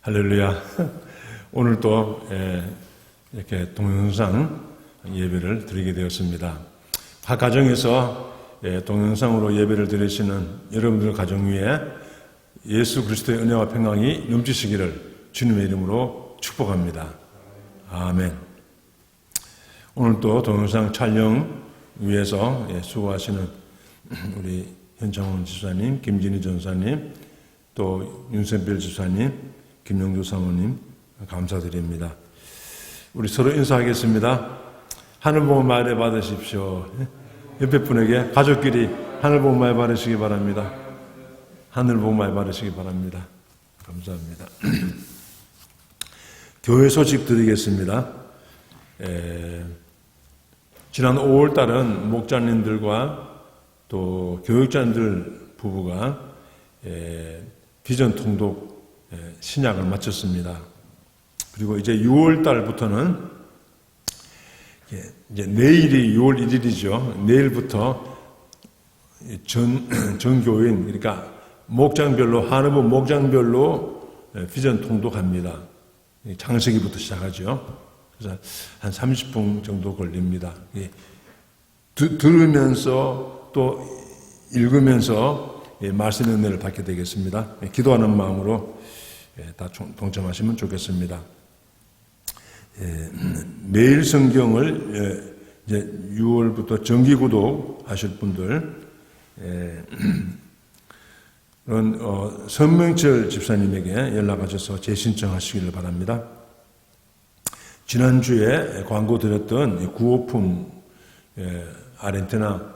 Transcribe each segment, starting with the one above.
할렐루야. 오늘 또 이렇게 동영상 예배를 드리게 되었습니다. 각 가정에서 동영상으로 예배를 드리시는 여러분들 가정 위에 예수 그리스도의 은혜와 평강이 넘치시기를 주님의 이름으로 축복합니다. 아멘. 오늘 또 동영상 촬영 위해서 수고하시는 우리 현창훈 집사님, 김진희 전사님, 또 윤선별 집사님, 김영주 사모님 감사드립니다. 우리 서로 인사하겠습니다. 하늘 복 많이 받으십시오. 옆에 분에게 가족끼리 하늘 복 많이 받으시기 바랍니다. 하늘 복 많이 받으시기 바랍니다. 감사합니다. 교회 소식 드리겠습니다. 지난 5월 달은 목자님들과 또 교육자님들 부부가 비전 통독 신약을 마쳤습니다. 그리고 이제 6월 달부터는 이제 내일이 6월 1일이죠. 내일부터 전교인, 그러니까 목장별로, 한의부 목장별로 비전 통독합니다. 장세기부터 시작하죠. 그래서 한 30분 정도 걸립니다. 들으면서 또 읽으면서 말씀의 은혜를 받게 되겠습니다. 기도하는 마음으로 다 동참하시면 좋겠습니다. 매일 성경을 이제 6월부터 정기 구독 하실 분들, 선명철 집사님에게 연락하셔서 재신청하시기를 바랍니다. 지난주에 광고 드렸던 구호품 아르헨티나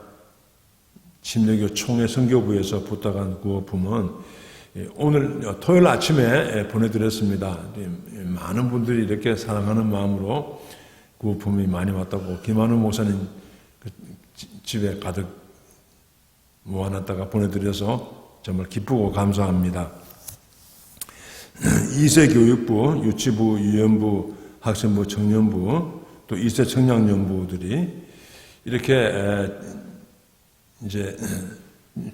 침례교 총회 선교부에서 부탁한 구호품은 오늘 토요일 아침에 보내드렸습니다. 많은 분들이 이렇게 사랑하는 마음으로 구호품이 많이 왔다고 김한우 목사님 집에 가득 모아놨다가 보내드려서 정말 기쁘고 감사합니다. 2세 교육부, 유치부, 유연부, 학생부, 청년부, 또 2세 청량연부들이 이렇게 이제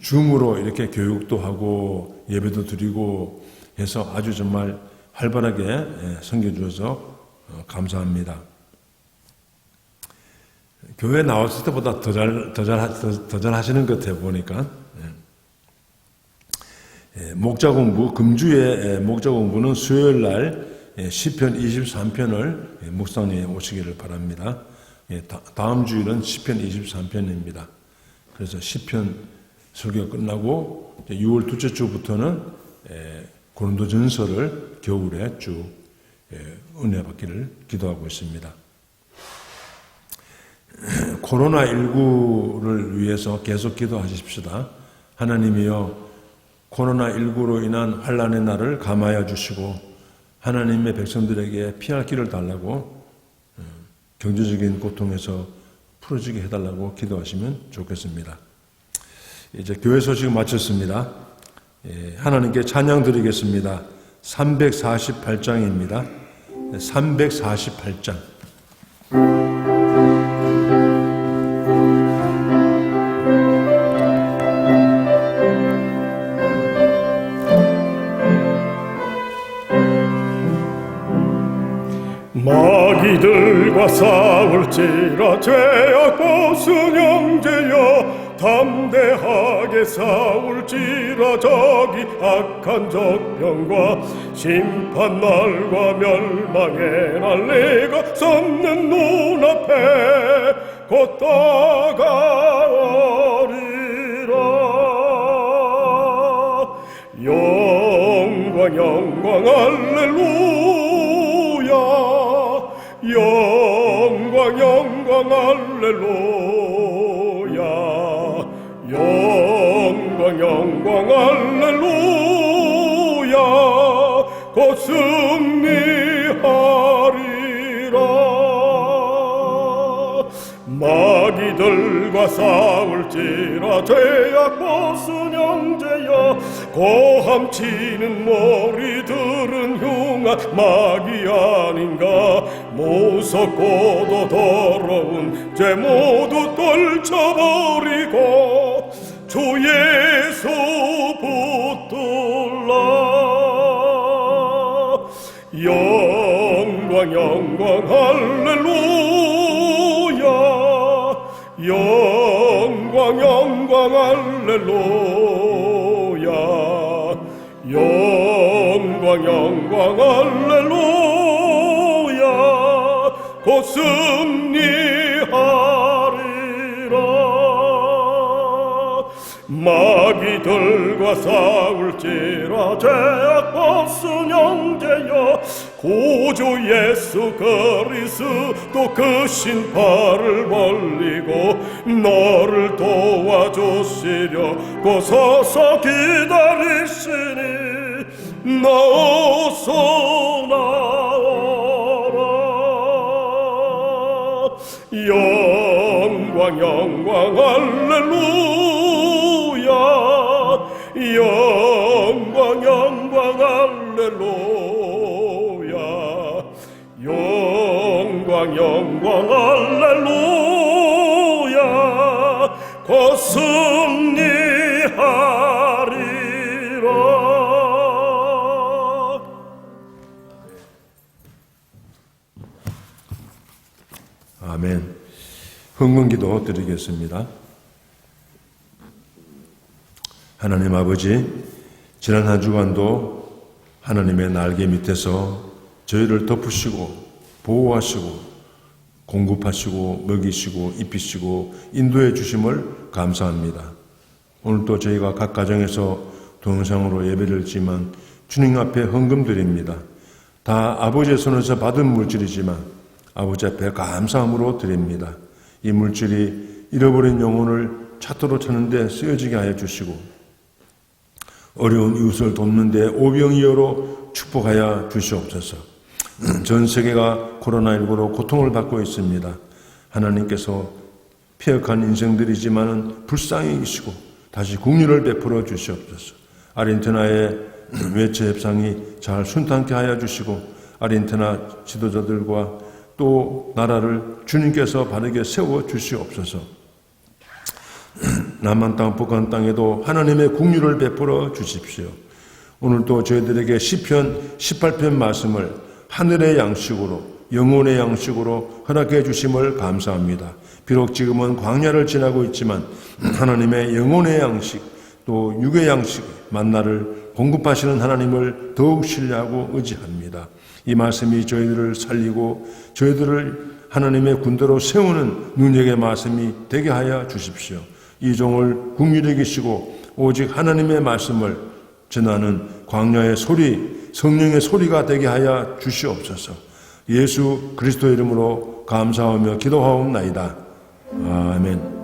줌으로 이렇게 교육도 하고 예배도 드리고 해서 아주 정말 활발하게 섬겨주셔서 감사합니다. 교회 나왔을 때보다 더 잘 하시는 것 같아 보니까. 목자 공부, 금주의 목자 공부는 수요일 날 시편 23편을 목사님이 오시기를 바랍니다. 다음 주일은 시편 23편입니다. 그래서 시편 설교가 끝나고 6월 둘째 주부터는 고린도전서를 겨울에 쭉 은혜 받기를 기도하고 있습니다. 코로나19를 위해서 계속 기도하십시다. 하나님이여, 코로나19로 인한 환난의 날을 감하여 주시고 하나님의 백성들에게 피할 길을 달라고, 경제적인 고통에서 풀어지게 해달라고 기도하시면 좋겠습니다. 이제 교회 소식 마쳤습니다. 하나님께 찬양 드리겠습니다. 348장입니다. 348장. 마귀들과 싸울지라 죄악고 순영제여, 담대하게 싸울지라 저기 악한 적병과 심판날과 멸망의 날 내가 섰는 눈앞에 곧 다가오리라. 영광 영광 할렐루야, 영광 영광 할렐루야, 영광 영광 할렐루야, 곧 승리하리라. 마귀들과 싸울지라 죄악 벗은 형제여, 고함치는 머리들은 흉한 마귀 아닌가. 무섭고도 더러운 죄 모두 떨쳐버리고 주 예수 붙들라. 영광 영광 할렐루야 영광 영광 할렐루야 영광 영광 할렐루야 곧 승리하리라 마귀들과 싸울지라 죄악 벗은 형제여 구주 예수 그리스도 그 신발을 벌리고 너를 도와주시려 고 서서 기다리시니 나어서 나오라 영광 영광 할렐루야 영광 영광 할렐루야 영광 영광 할렐루야 곧 승리하리라. 아멘. 흥분기도 드리겠습니다. 하나님 아버지, 지난 한 주간도 하나님의 날개 밑에서 저희를 덮으시고 보호하시고 공급하시고 먹이시고 입히시고 인도해 주심을 감사합니다. 오늘도 저희가 각 가정에서 동영상으로 예배를 드리지만 주님 앞에 헌금 드립니다. 다 아버지의 손에서 받은 물질이지만 아버지 앞에 감사함으로 드립니다. 이 물질이 잃어버린 영혼을 찾도록 찾는데 쓰여지게 하여 주시고 어려운 이웃을 돕는 데 오병이어로 축복하여 주시옵소서. 전 세계가 코로나19로 고통을 받고 있습니다. 하나님께서 폐역한 인생들이지만 불쌍히 계시고 다시 긍휼을 베풀어 주시옵소서. 아르헨티나의 외채 협상이 잘 순탄케 하여 주시고 아르헨티나 지도자들과 또 나라를 주님께서 바르게 세워 주시옵소서. 남한 땅 북한 땅에도 하나님의 긍휼을 베풀어 주십시오. 오늘도 저희들에게 시편 18편 말씀을 하늘의 양식으로 영혼의 양식으로 허락해 주심을 감사합니다. 비록 지금은 광야를 지나고 있지만 하나님의 영혼의 양식 또 육의 양식 만나를 공급하시는 하나님을 더욱 신뢰하고 의지합니다. 이 말씀이 저희들을 살리고 저희들을 하나님의 군대로 세우는 능력의 말씀이 되게 하여 주십시오. 이 종을 긍휼히 계시고 오직 하나님의 말씀을 전하는 광야의 소리, 성령의 소리가 되게 하여 주시옵소서. 예수 그리스도의 이름으로 감사하며 기도하옵나이다. 아멘.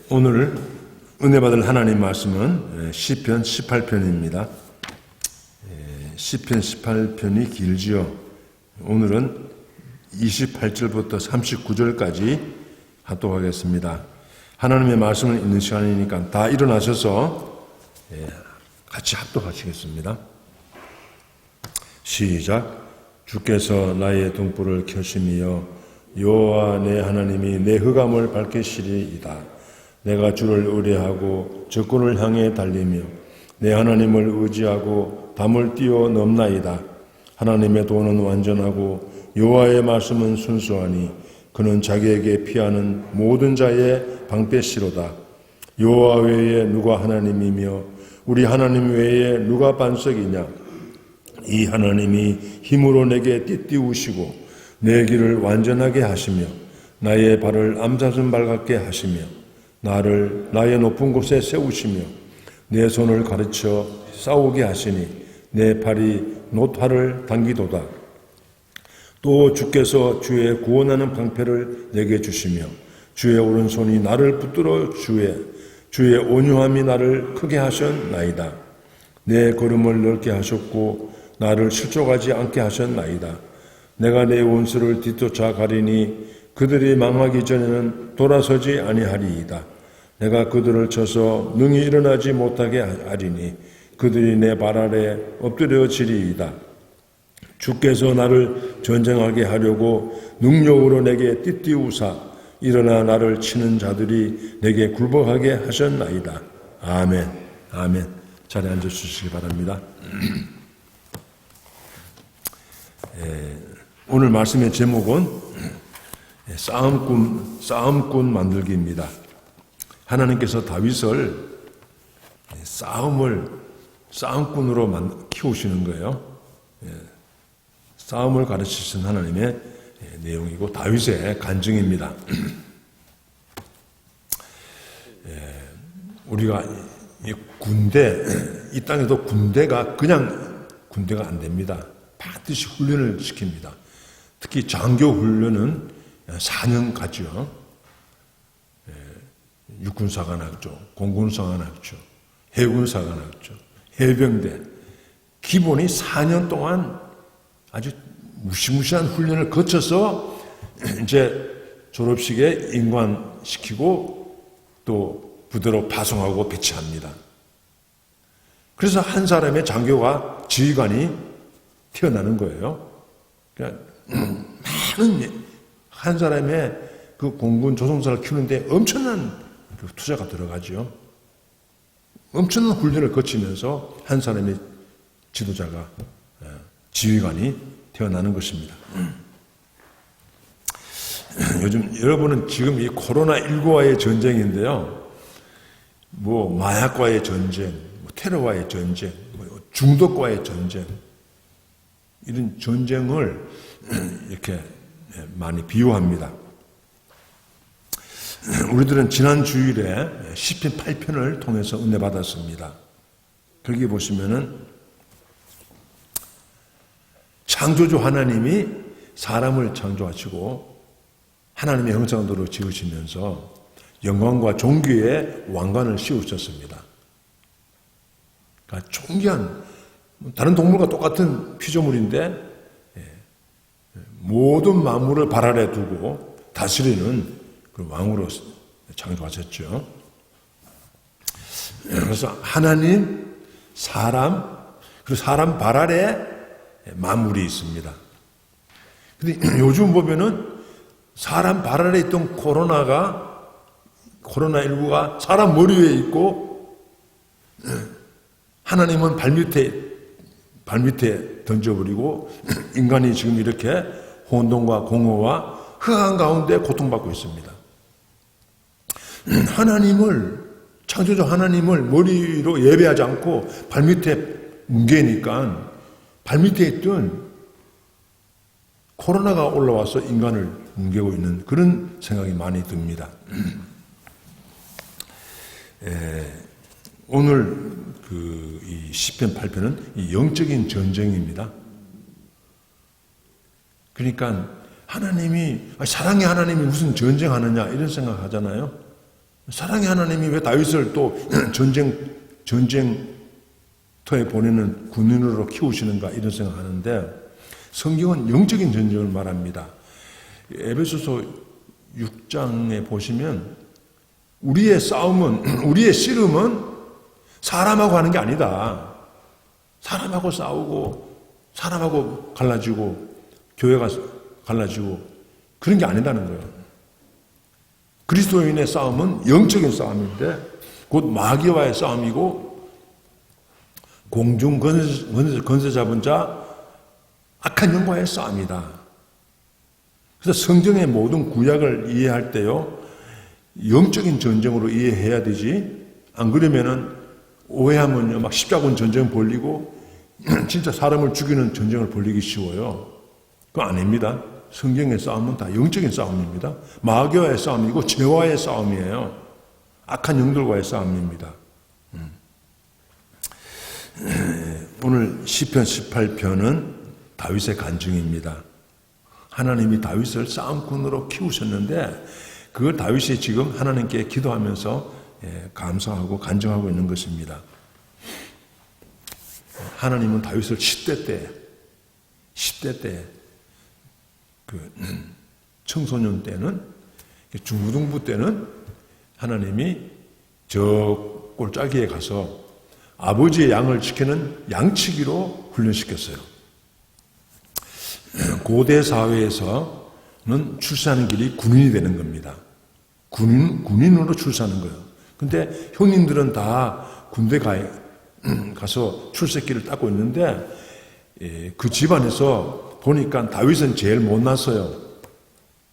오늘 은혜 받을 하나님 말씀은 시편 18편입니다. 시편 18편이 길지요. 오늘은 28절부터 39절까지 하도록 하겠습니다. 하나님의 말씀을 읽는 시간이니까 다 일어나셔서 같이 합독하시겠습니다. 시작. 주께서 나의 등불을 켜심이여 여호와 내 하나님이 내 흑암을 밝히시리이다. 내가 주를 의뢰하고 적군을 향해 달리며 내 하나님을 의지하고 담을 띄워 넘나이다. 하나님의 도는 완전하고 여호와의 말씀은 순수하니 그는 자기에게 피하는 모든 자의 방패시로다. 여호와 외에 누가 하나님이며 우리 하나님 외에 누가 반석이냐. 이 하나님이 힘으로 내게 띠띠우시고 내 길을 완전하게 하시며 나의 발을 암사슴 같게 하시며 나를 나의 높은 곳에 세우시며 내 손을 가르쳐 싸우게 하시니 내 팔이 노타를 당기도다. 또 주께서 주의 구원하는 방패를 내게 주시며 주의 오른손이 나를 붙들어 주의 온유함이 나를 크게 하셨나이다. 내 걸음을 넓게 하셨고 나를 실족하지 않게 하셨나이다. 내가 내 원수를 뒤쫓아 가리니 그들이 망하기 전에는 돌아서지 아니하리이다. 내가 그들을 쳐서 능히 일어나지 못하게 하리니 그들이 내 발 아래 엎드려지리이다. 주께서 나를 전쟁하게 하려고 능력으로 내게 띠띠우사 일어나 나를 치는 자들이 내게 굴복하게 하셨나이다. 아멘. 아멘. 자리에 앉아 주시기 바랍니다. 오늘 말씀의 제목은 싸움꾼 만들기입니다. 하나님께서 다윗을 싸움꾼으로 키우시는 거예요. 싸움을 가르치신 하나님의 내용이고 다윗의 간증입니다. 우리가 이 땅에도 군대가 그냥 군대가 안 됩니다. 반드시 훈련을 시킵니다. 특히 장교 훈련은 4년 가죠. 육군사관학교, 공군사관학교, 해군사관학교, 해병대. 기본이 4년 동안 아주 무시무시한 훈련을 거쳐서 이제 졸업식에 임관시키고 또 부대로 파송하고 배치합니다. 그래서 한 사람의 장교가 지휘관이 태어나는 거예요. 그러니까 많은 한 사람의 그 공군 조종사를 키우는데 엄청난 그 투자가 들어가죠. 엄청난 훈련을 거치면서 한 사람의 지도자가 지휘관이 태어나는 것입니다. 요즘 여러분은 지금 이 코로나19와의 전쟁인데요. 뭐 마약과의 전쟁, 테러와의 전쟁, 중독과의 전쟁, 이런 전쟁을 이렇게 많이 비유합니다. 우리들은 지난 주일에 시편 8편을 통해서 은혜 받았습니다. 거기 보시면은 창조주 하나님이 사람을 창조하시고 하나님의 형상대로 지으시면서 영광과 존귀의 왕관을 씌우셨습니다. 그러니까 존귀한 다른 동물과 똑같은 피조물인데 모든 만물을 발 아래 두고 다스리는 그 왕으로 창조하셨죠. 그래서 하나님, 사람, 그리고 사람 발 아래 만물이 있습니다. 근데 요즘 보면은 사람 발 아래 있던 코로나19가 사람 머리 위에 있고 하나님은 발밑에 던져버리고 인간이 지금 이렇게 혼돈과 공허와 흑암 가운데 고통받고 있습니다. 창조주 하나님을 머리로 예배하지 않고 발밑에 뭉개니까 발밑에 있던 코로나가 올라와서 인간을 뭉개고 있는 그런 생각이 많이 듭니다. 오늘 이 시편 8편은 이 영적인 전쟁입니다. 그러니까 사랑의 하나님이 무슨 전쟁하느냐 이런 생각하잖아요. 사랑의 하나님이 왜 다윗을 또 전쟁터에 보내는 군인으로 키우시는가 이런 생각하는데 성경은 영적인 전쟁을 말합니다. 에베소서 6장에 보시면 우리의 싸움은, 우리의 씨름은 사람하고 하는 게 아니다. 사람하고 싸우고, 사람하고 갈라지고, 교회가 갈라지고, 그런 게 아니다는 거예요. 그리스도인의 싸움은 영적인 싸움인데, 곧 마귀와의 싸움이고, 공중 권세 잡은 자, 악한 영과의 싸움이다. 그래서 성경의 모든 구약을 이해할 때요, 영적인 전쟁으로 이해해야 되지, 안 그러면은 오해하면요, 막 십자군 전쟁 벌리고, 진짜 사람을 죽이는 전쟁을 벌리기 쉬워요. 그거 아닙니다. 성경의 싸움은 다 영적인 싸움입니다. 마귀와의 싸움이고, 죄와의 싸움이에요. 악한 영들과의 싸움입니다. 오늘 시편 18편은 다윗의 간증입니다. 하나님이 다윗을 싸움꾼으로 키우셨는데 그걸 다윗이 지금 하나님께 기도하면서 감사하고 간증하고 있는 것입니다. 하나님은 다윗을 10대 때 청소년 때는, 중고등부 때는 하나님이 저 골짜기에 가서 아버지의 양을 지키는 양치기로 훈련시켰어요. 고대 사회에서는 출세하는 길이 군인이 되는 겁니다. 군인으로 출세하는 거예요. 근데 형님들은 다 군대 가서 출세길을 닦고 있는데 그 집안에서 보니까 다윗은 제일 못났어요.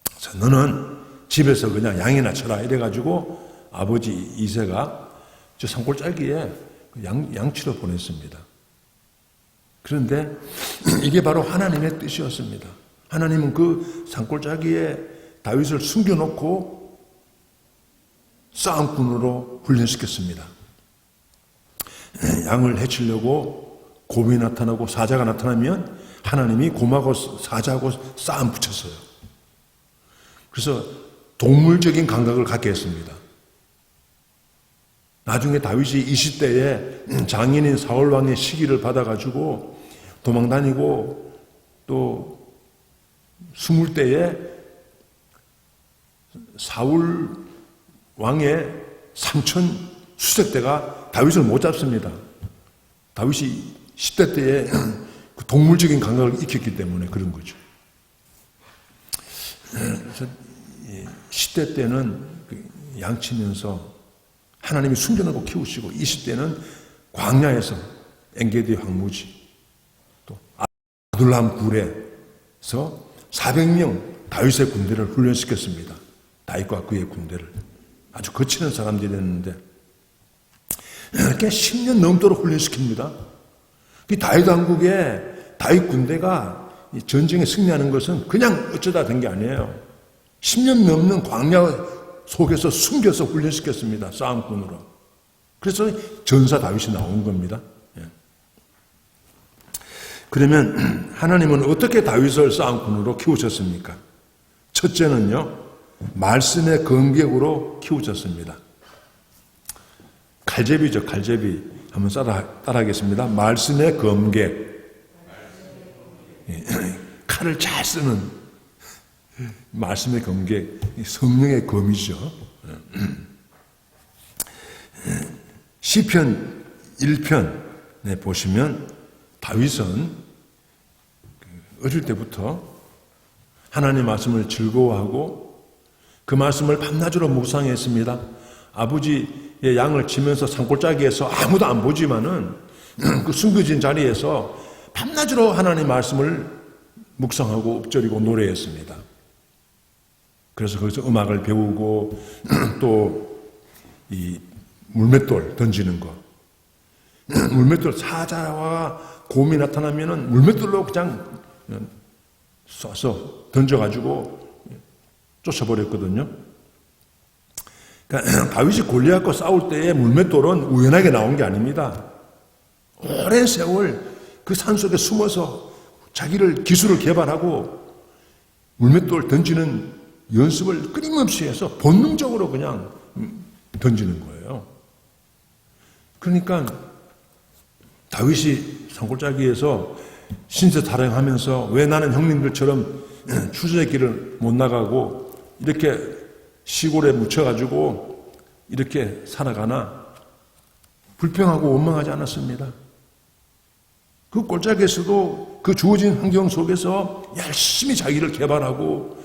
그래서 너는 집에서 그냥 양이나 쳐라 이래가지고 아버지 이새가 저 산골짜기에 양치러 보냈습니다. 그런데 이게 바로 하나님의 뜻이었습니다. 하나님은 그 산골짜기에 다윗을 숨겨놓고 싸움꾼으로 훈련시켰습니다. 양을 해치려고 곰이 나타나고 사자가 나타나면 하나님이 곰하고 사자하고 싸움 붙였어요. 그래서 동물적인 감각을 갖게 했습니다. 나중에 다윗이 20대에 장인인 사울왕의 시기를 받아가지고 도망다니고 또 20대에 사울 왕의 삼촌 수색대가 다윗을 못 잡습니다. 다윗이 10대 때에 그 동물적인 감각을 익혔기 때문에 그런 거죠. 그래서 10대 때는 양치면서 하나님이 숨겨놓고 키우시고 20대는 광야에서 엔게디 황무지 또 아둘람 굴에서 400명 다윗의 군대를 훈련시켰습니다. 다윗과 그의 군대를 아주 거치는 사람들이었는데 이렇게 10년 넘도록 훈련시킵니다. 이 다윗 왕국의 다윗 군대가 전쟁에 승리하는 것은 그냥 어쩌다 된 게 아니에요. 10년 넘는 광야 속에서 숨겨서 훈련시켰습니다. 싸움꾼으로. 그래서 전사 다윗이 나온 겁니다. 그러면 하나님은 어떻게 다윗을 싸움꾼으로 키우셨습니까? 첫째는요, 말씀의 검객으로 키우셨습니다. 칼제비죠, 칼제비. 한번 따라하겠습니다. 말씀의 검객. 칼을 잘 쓰는 말씀의 검객, 성령의 검이죠. 시편 1편에 보시면 다윗은 어릴 때부터 하나님의 말씀을 즐거워하고 그 말씀을 밤낮으로 묵상했습니다. 아버지의 양을 치면서 산골짜기에서 아무도 안 보지만은 그 숨겨진 자리에서 밤낮으로 하나님의 말씀을 묵상하고 읊조리고 노래했습니다. 그래서 거기서 음악을 배우고 또 이 물맷돌 던지는 거, 물맷돌 사자와 곰이 나타나면은 물맷돌로 그냥 쏴서 던져가지고 쫓아버렸거든요. 그러니까 다윗이 골리앗과 싸울 때의 물맷돌은 우연하게 나온 게 아닙니다. 오랜 세월 그 산속에 숨어서 자기를 기술을 개발하고 물맷돌 던지는 연습을 끊임없이 해서 본능적으로 그냥 던지는 거예요. 그러니까 다윗이 산골짜기에서 신세 타령하면서 왜 나는 형님들처럼 출세길을 못 나가고 이렇게 시골에 묻혀가지고 이렇게 살아가나 불평하고 원망하지 않았습니다. 그 골짜기에서도 그 주어진 환경 속에서 열심히 자기를 개발하고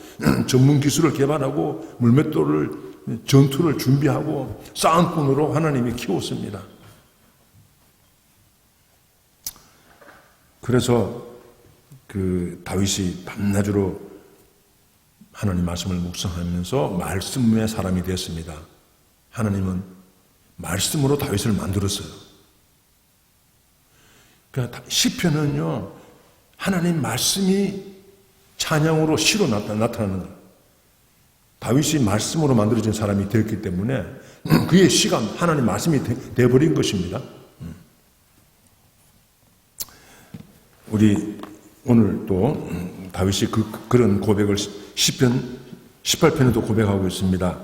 전문 기술을 개발하고 물맷돌을 전투를 준비하고 싸움꾼으로 하나님이 키웠습니다. 그래서 그 다윗이 밤낮으로 하나님 말씀을 묵상하면서 말씀의 사람이 됐습니다. 하나님은 말씀으로 다윗을 만들었어요. 그러니까 시편은요, 하나님 말씀이 찬양으로 시로 나타나는 거예요. 다윗이 말씀으로 만들어진 사람이 되었기 때문에 그의 시가 하나님 말씀이 되어버린 것입니다. 우리 오늘 또 다윗이 그런 고백을 시편 18편에도 고백하고 있습니다.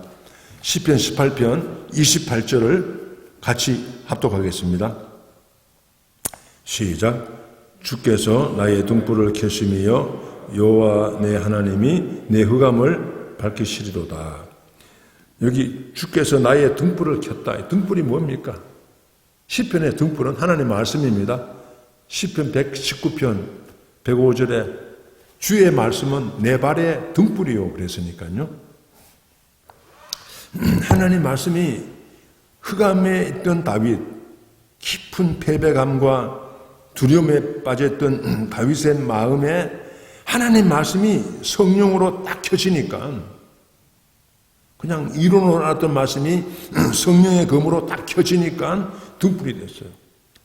시편 18편 28절을 같이 합독하겠습니다. 시작. 주께서 나의 등불을 켜심이여 여호와 내 하나님이 내 흑암을 밝히시리로다. 여기 주께서 나의 등불을 켰다. 등불이 뭡니까? 시편의 등불은 하나님의 말씀입니다. 시편 119편 105절에 주의 말씀은 내 발의 등불이요 그랬으니까요. 하나님 말씀이 흑암에 있던 다윗, 깊은 패배감과 두려움에 빠졌던 다윗의 마음에 하나님 말씀이 성령으로 딱 켜지니까, 그냥 이론으로 알았던 말씀이 성령의 검으로 딱 켜지니까 등불이 됐어요.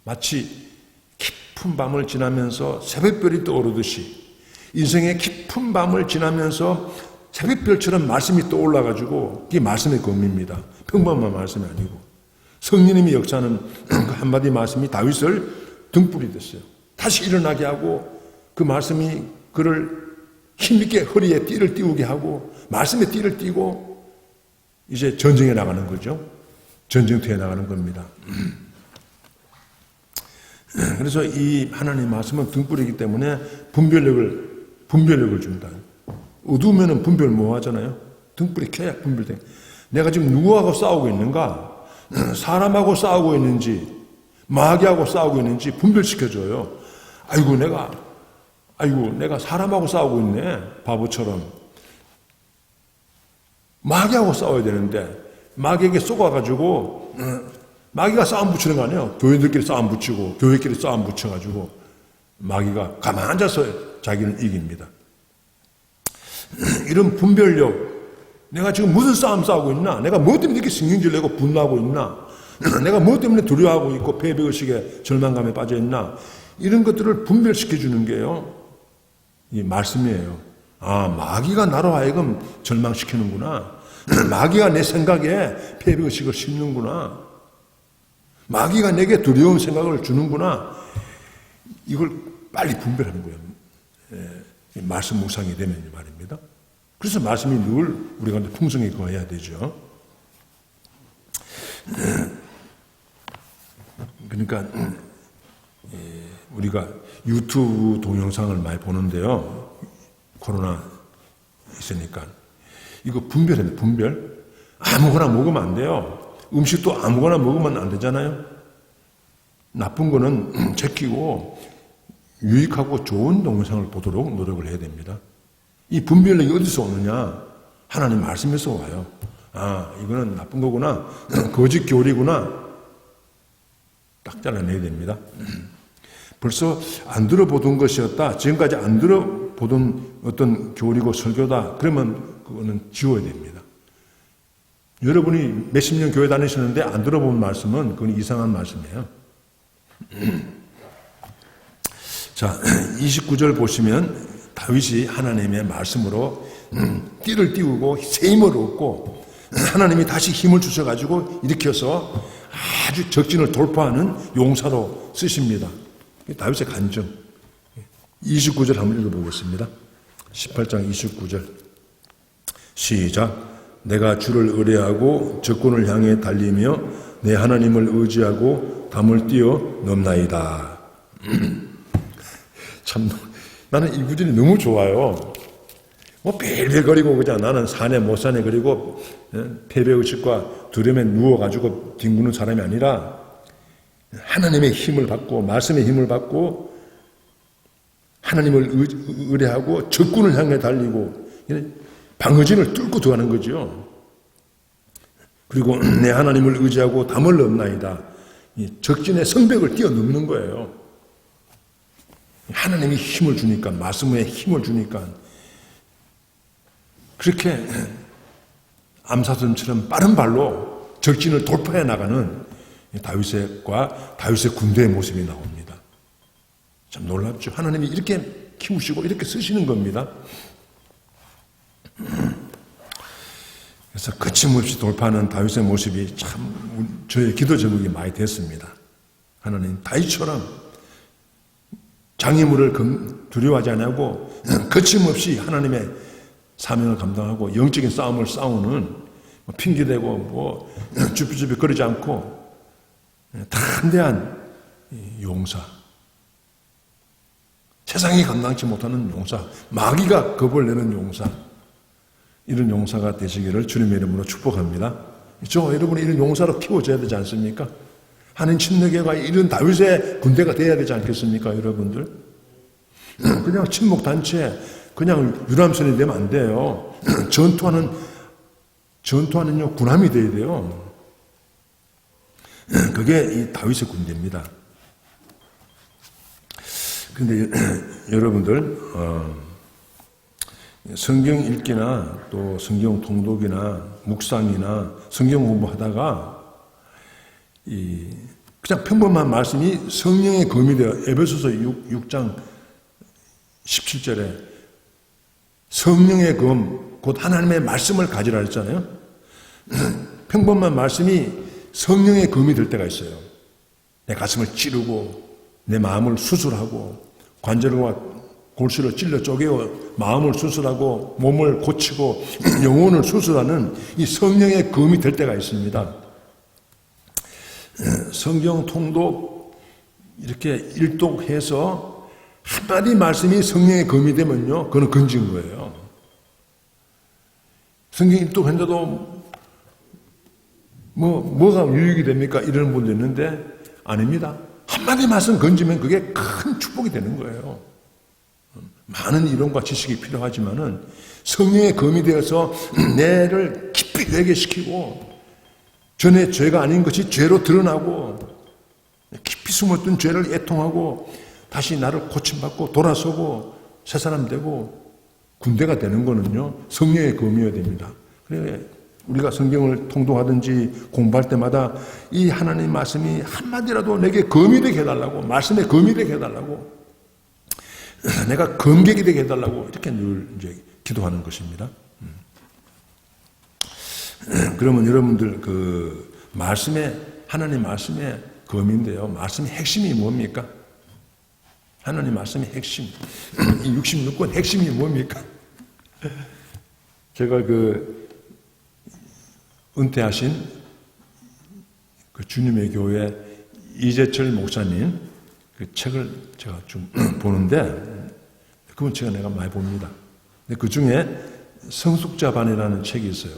마치 깊은 밤을 지나면서 새벽별이 떠오르듯이 인생의 깊은 밤을 지나면서 새벽별처럼 말씀이 떠올라가지고, 이게 말씀의 검입니다. 평범한 말씀이 아니고 성령님이 역사하는 그 한마디 말씀이 다윗을 등불이 됐어요. 다시 일어나게 하고, 그 말씀이 그를 힘있게 허리에 띠를 띄우게 하고, 말씀에 띠를 띄고 이제 전쟁에 나가는 거죠. 전쟁터에 나가는 겁니다. 그래서 이 하나님 말씀은 등불이기 때문에 분별력을 준다. 어두우면 분별 뭐 하잖아요. 등불이 켜야 분별돼. 내가 지금 누구하고 싸우고 있는가, 사람하고 싸우고 있는지 마귀하고 싸우고 있는지 분별시켜줘요. 아이고 내가 사람하고 싸우고 있네, 바보처럼. 마귀하고 싸워야 되는데 마귀에게 쏘아가지고 마귀가 싸움 붙이는 거 아니에요. 교회들끼리 싸움 붙이고 교회끼리 싸움 붙여가지고 마귀가 가만 앉아서 자기를 이깁니다. 이런 분별력, 내가 지금 무슨 싸움 싸우고 있나, 내가 뭐 때문에 이렇게 신경질 내고 분노하고 있나, 내가 뭐 때문에 두려워하고 있고 패배의식에 절망감에 빠져 있나, 이런 것들을 분별시켜 주는 게요, 이 말씀이에요. 아, 마귀가 나로 하여금 절망시키는구나. 마귀가 내 생각에 패배의식을 심는구나. 마귀가 내게 두려운 생각을 주는구나. 이걸 빨리 분별하는 거예요. 말씀 묵상이 되면 말입니다. 그래서 말씀이 늘 우리 가운데 풍성히 거해야 되죠. 그러니까 우리가 유튜브 동영상을 많이 보는데요. 코로나 있으니까 이거 분별해야 돼요. 분별. 아무거나 먹으면 안 돼요. 음식도 아무거나 먹으면 안 되잖아요. 나쁜 거는 제끼고 유익하고 좋은 동영상을 보도록 노력을 해야 됩니다. 이 분별력이 어디서 오느냐? 하나님 말씀에서 와요. 아, 이거는 나쁜 거구나. 거짓 교리구나. 딱 잘라내야 됩니다. 벌써 안 들어보던 것이었다, 지금까지 안 들어보던 어떤 교리고 설교다, 그러면 그거는 지워야 됩니다. 여러분이 몇십 년 교회 다니시는데 안 들어본 말씀은 그건 이상한 말씀이에요. 자, 29절 보시면 다윗이 하나님의 말씀으로 띠를 띄우고 새 힘을 얻고, 하나님이 다시 힘을 주셔가지고 일으켜서 아주 적진을 돌파하는 용사로 쓰십니다. 다윗의 간증. 29절 한번 읽어보겠습니다. 18장 29절 시작. 내가 주를 의뢰하고 적군을 향해 달리며 내 하나님을 의지하고 담을 띄어 넘나이다. 참, 나는 이 구절이 너무 좋아요. 뭐 벨벨거리고 그냥 나는 사네 못 사네 그리고 패배의식과 두려움에 누워가지고 뒹구는 사람이 아니라 하나님의 힘을 받고 말씀의 힘을 받고 하나님을 의뢰하고 적군을 향해 달리고 방어진을 뚫고 들어가는 거죠. 그리고 내 하나님을 의지하고 담을 넘나이다. 적진의 성벽을 뛰어넘는 거예요. 하나님이 힘을 주니까, 말씀에 힘을 주니까 그렇게 암사선처럼 빠른 발로 적진을 돌파해 나가는 다윗의 군대의 모습이 나옵니다. 참 놀랍죠. 하나님이 이렇게 키우시고 이렇게 쓰시는 겁니다. 그래서 거침없이 돌파하는 다윗의 모습이 참 저의 기도 제목이 많이 됐습니다. 하나님 다윗처럼 장애물을 두려워하지 않고 거침없이 하나님의 사명을 감당하고 영적인 싸움을 싸우는, 핑계대고 주피주피 거리지 않고 담대한 용사. 세상이 감당치 못하는 용사, 마귀가 겁을 내는 용사, 이런 용사가 되시기를 주님의 이름으로 축복합니다. 저 여러분이 이런 용사로 키워져야 되지 않습니까? 하나님 침례교회가 이런 다윗의 군대가 돼야 되지 않겠습니까, 여러분들? 그냥 친목단체, 그냥 유람선이 되면 안 돼요. 전투하는 군함이 돼야 돼요. 그게 이 다윗의 군대입니다. 그런데 여러분들 성경 읽기나 또 성경 통독이나 묵상이나 성경 공부하다가 그냥 평범한 말씀이 성령의 검이 되어 에베소서 6장 17절에 성령의 검, 곧 하나님의 말씀을 가지라 했잖아요. 평범한 말씀이 성령의 검이 될 때가 있어요. 내 가슴을 찌르고 내 마음을 수술하고 관절과 골수를 찔러 쪼개어 마음을 수술하고 몸을 고치고 영혼을 수술하는 이 성령의 검이 될 때가 있습니다. 성경 통독 이렇게 일독해서 한마디 말씀이 성령의 검이 되면요, 그건 건진 거예요. 성경 일독했는데도 뭐가 유익이 됩니까? 이런 분도 있는데 아닙니다. 한마디 말씀 건지면 그게 큰 축복이 되는 거예요. 많은 이론과 지식이 필요하지만은 성령의 검이 되어서 내를 깊이 회개시키고 전에 죄가 아닌 것이 죄로 드러나고 깊이 숨었던 죄를 애통하고 다시 나를 고침받고 돌아서고 새 사람 되고 군대가 되는 거는요, 성령의 검이어야 됩니다. 그래 우리가 성경을 통독하든지 공부할 때마다 이 하나님 말씀이 한마디라도 내게 검이 되게 해달라고, 말씀에 검이 되게 해달라고, 내가 검객이 되게 해달라고 이렇게 늘 이제 기도하는 것입니다. 그러면 여러분들 그 하나님 말씀의 검인데요, 말씀의 핵심이 뭡니까? 하나님 말씀의 핵심, 이 66권 핵심이 뭡니까? 제가 은퇴하신 그 주님의 교회 이재철 목사님 그 책을 제가 좀 보는데, 그건 내가 많이 봅니다. 근데 그 중에 성숙자반이라는 책이 있어요.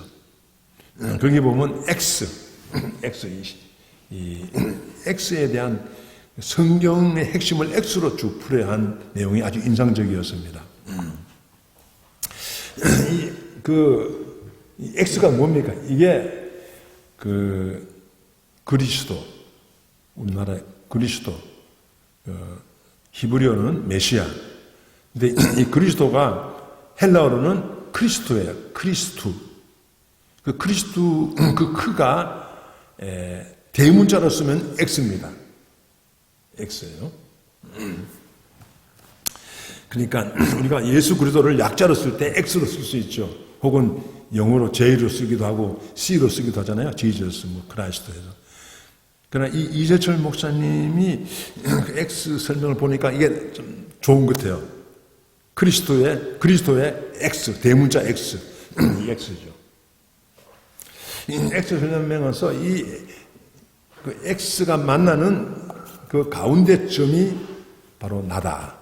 거기 보면 이 X에 대한 성경의 핵심을 X로 쭉 풀어한 내용이 아주 인상적이었습니다. 이 X가 뭡니까? 이게 그리스도, 우리나라의 그리스도, 히브리어는 메시아. 근데 이 그리스도가 헬라어로는 크리스토예요. 크리스투. 그 크리스투, 그 크가 대문자로 쓰면 X입니다. X예요. 그러니까 우리가 예수 그리스도를 약자로 쓸 때 X로 쓸 수 있죠. 혹은 영어로 J로 쓰기도 하고 C로 쓰기도 하잖아요. Jesus, 크라이스트에서. 그러나 이 이재철 목사님이 그 X 설명을 보니까 이게 좀 좋은 것 같아요. 그리스도의 X, 대문자 X, 이 X죠. 이 X 설명에서 그 X가 만나는 그 가운데 점이 바로 나다.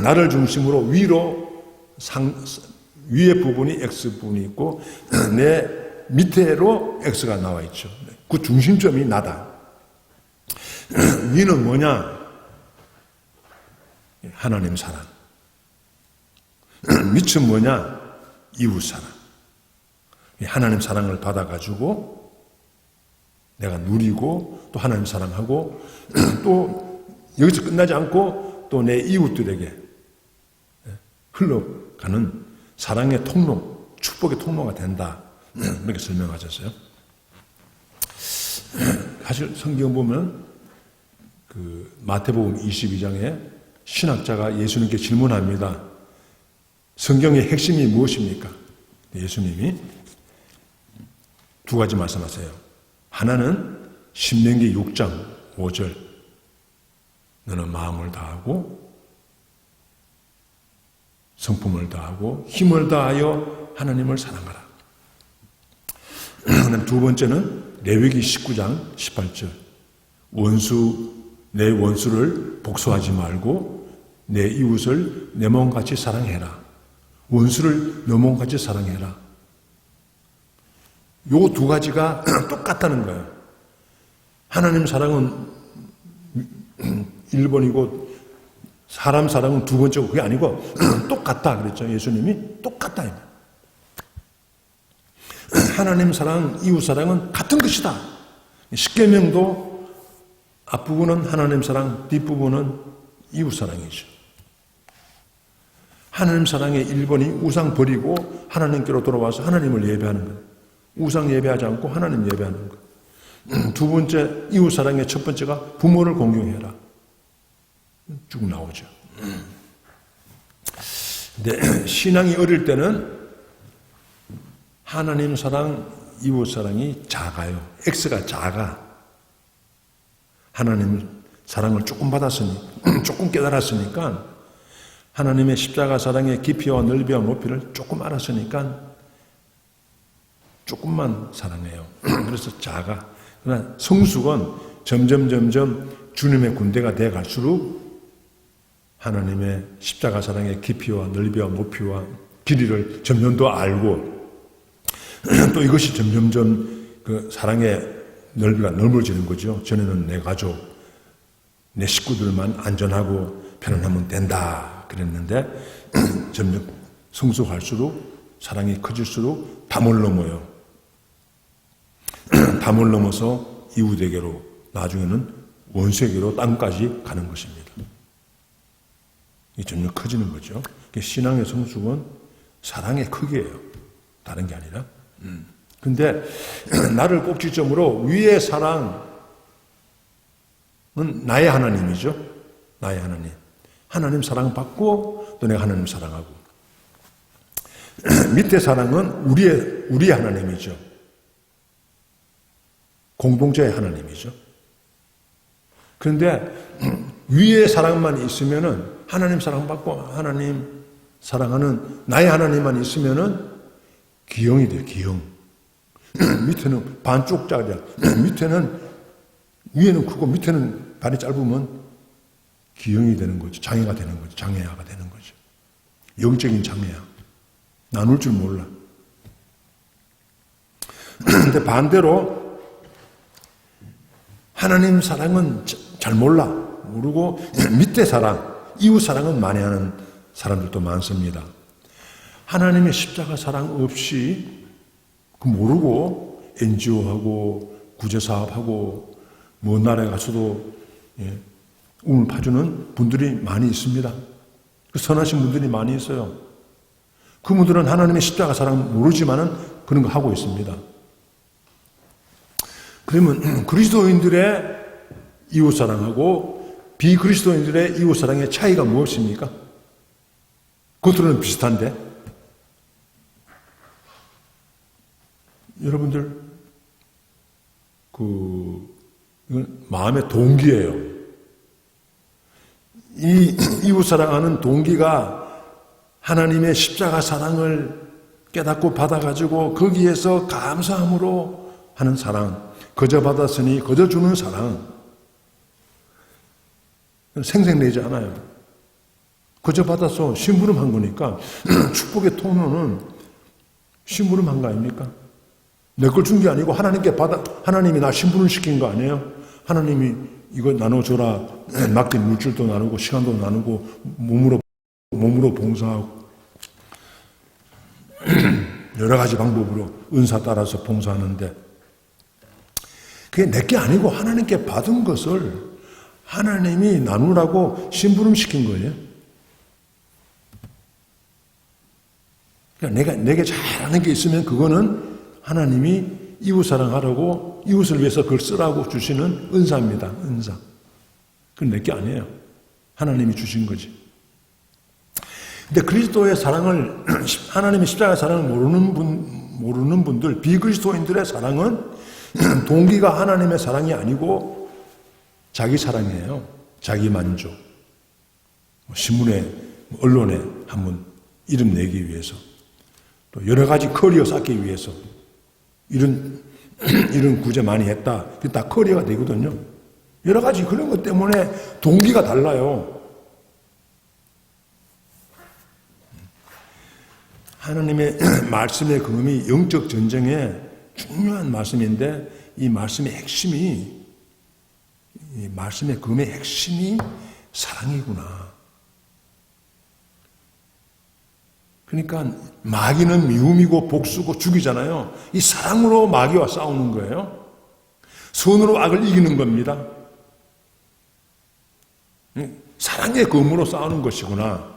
나를 중심으로 위의 부분이 X 부분이 있고 내 밑에로 X가 나와 있죠. 그 중심점이 나다. 위는 뭐냐? 하나님 사랑. 밑은 뭐냐? 이웃 사랑. 하나님 사랑을 받아가지고 내가 누리고 또 하나님 사랑하고 또 여기서 끝나지 않고 또 내 이웃들에게 흘러가는 사랑의 통로, 축복의 통로가 된다. 이렇게 설명하셨어요. 사실 성경 보면 그 마태복음 22장에 신학자가 예수님께 질문합니다. 성경의 핵심이 무엇입니까? 예수님이 두 가지 말씀하세요. 하나는 신명기 6장 5절. 너는 마음을 다하고 성품을 다하고 힘을 다하여 하나님을 사랑하라. 그다음 두 번째는 레위기 19장 18절. 원수 내 원수를 복수하지 말고 내 이웃을 내 몸같이 사랑해라. 원수를 내 몸같이 사랑해라. 요 두 가지가 똑같다는 거예요. 하나님 사랑은 1번이고 사람 사랑은 두 번째고 그게 아니고 똑같다 그랬죠. 예수님이 똑같다. 하나님 사랑, 이웃 사랑은 같은 것이다. 십계명도 앞부분은 하나님 사랑, 뒷부분은 이웃 사랑이죠. 하나님 사랑의 1번이 우상 버리고 하나님께로 돌아와서 하나님을 예배하는 거예요. 우상 예배하지 않고 하나님 예배하는 거예요. 두 번째 이웃 사랑의 첫 번째가 부모를 공경해라. 쭉 나오죠. 근데 신앙이 어릴 때는 하나님 사랑, 이웃 사랑이 작아요. X가 작아. 하나님 사랑을 조금 받았으니, 조금 깨달았으니까 하나님의 십자가 사랑의 깊이와 넓이와 높이를 조금 알았으니까 조금만 사랑해요. 그래서 작아. 그러나 성숙은 점점 주님의 군대가 돼 갈수록 하나님의 십자가 사랑의 깊이와 넓이와 높이와 길이를 점점 더 알고 또 이것이 점점 그 사랑의 넓이가 넓어지는 거죠. 전에는 내 가족, 내 식구들만 안전하고 편안하면 된다 그랬는데 점점 성숙할수록 사랑이 커질수록 담을 넘어요. 담을 넘어서 이웃에게로 나중에는 원수에게로 땅까지 가는 것입니다. 이게 점점 커지는 거죠. 신앙의 성숙은 사랑의 크기예요. 다른 게 아니라. 근데 나를 꼭지점으로 위의 사랑은 나의 하나님이죠. 나의 하나님. 하나님 사랑받고 또 내가 하나님 사랑하고. 밑에 사랑은 우리의 하나님이죠. 공동체의 하나님이죠. 그런데 위의 사랑만 있으면은 하나님 사랑받고 하나님 사랑하는 나의 하나님만 있으면은 기형이 돼요. 기형. 밑에는 반쪽짜리야. 밑에는 위에는 크고 밑에는 발이 짧으면 기형이 되는 거죠. 장애가 되는 거죠. 장애아가 되는 거죠. 영적인 장애아. 나눌 줄 몰라. 근데 반대로 하나님 사랑은 잘 몰라. 모르고 밑에 사랑, 이웃 사랑은 많이 하는 사람들도 많습니다. 하나님의 십자가 사랑 없이 그 모르고 NGO하고 구제사업하고 먼 나라에 가서도 움을 파주는 분들이 많이 있습니다. 그 선하신 분들이 많이 있어요. 그분들은 하나님의 십자가 사랑 모르지만은 그런 거 하고 있습니다. 그러면 그리스도인들의 이웃 사랑하고 비그리스도인들의 이웃 사랑의 차이가 무엇입니까? 겉으로는 비슷한데 여러분들 이건 마음의 동기예요. 이 이웃 사랑하는 동기가 하나님의 십자가 사랑을 깨닫고 받아가지고 거기에서 감사함으로 하는 사랑, 거저 받았으니 거저 주는 사랑, 생색내지 않아요. 거저 받아서 심부름한 거니까 축복의 통로는 심부름한 거 아닙니까? 내 걸 준 게 아니고 하나님이 나 심부름 시킨 거 아니에요? 하나님이 이거 나눠줘라. 맡긴 물질도 나누고 시간도 나누고 몸으로 봉사하고 여러 가지 방법으로 은사 따라서 봉사하는데 그게 내게 아니고 하나님께 받은 것을 하나님이 나누라고 심부름 시킨 거예요. 그러니까 내게 잘하는 게 있으면 그거는 하나님이 이웃 사랑하라고 이웃을 위해서 그걸 쓰라고 주시는 은사입니다. 은사. 그건 내게 아니에요. 하나님이 주신 거지. 근데 그리스도의 사랑을 하나님의 십자가 사랑을 모르는 분들 비그리스도인들의 사랑은 동기가 하나님의 사랑이 아니고 자기 사랑이에요. 자기 만족. 신문에 언론에 한번 이름 내기 위해서 또 여러 가지 커리어 쌓기 위해서 이런 구제 많이 했다. 그게 다 커리어가 되거든요. 여러 가지 그런 것 때문에 동기가 달라요. 하나님의 말씀의 금이 영적 전쟁의 중요한 말씀인데 이 말씀의 핵심이 이 말씀의 금의 핵심이 사랑이구나. 그러니까 마귀는 미움이고 복수고 죽이잖아요. 이 사랑으로 마귀와 싸우는 거예요. 선으로 악을 이기는 겁니다. 사랑의 검으로 싸우는 것이구나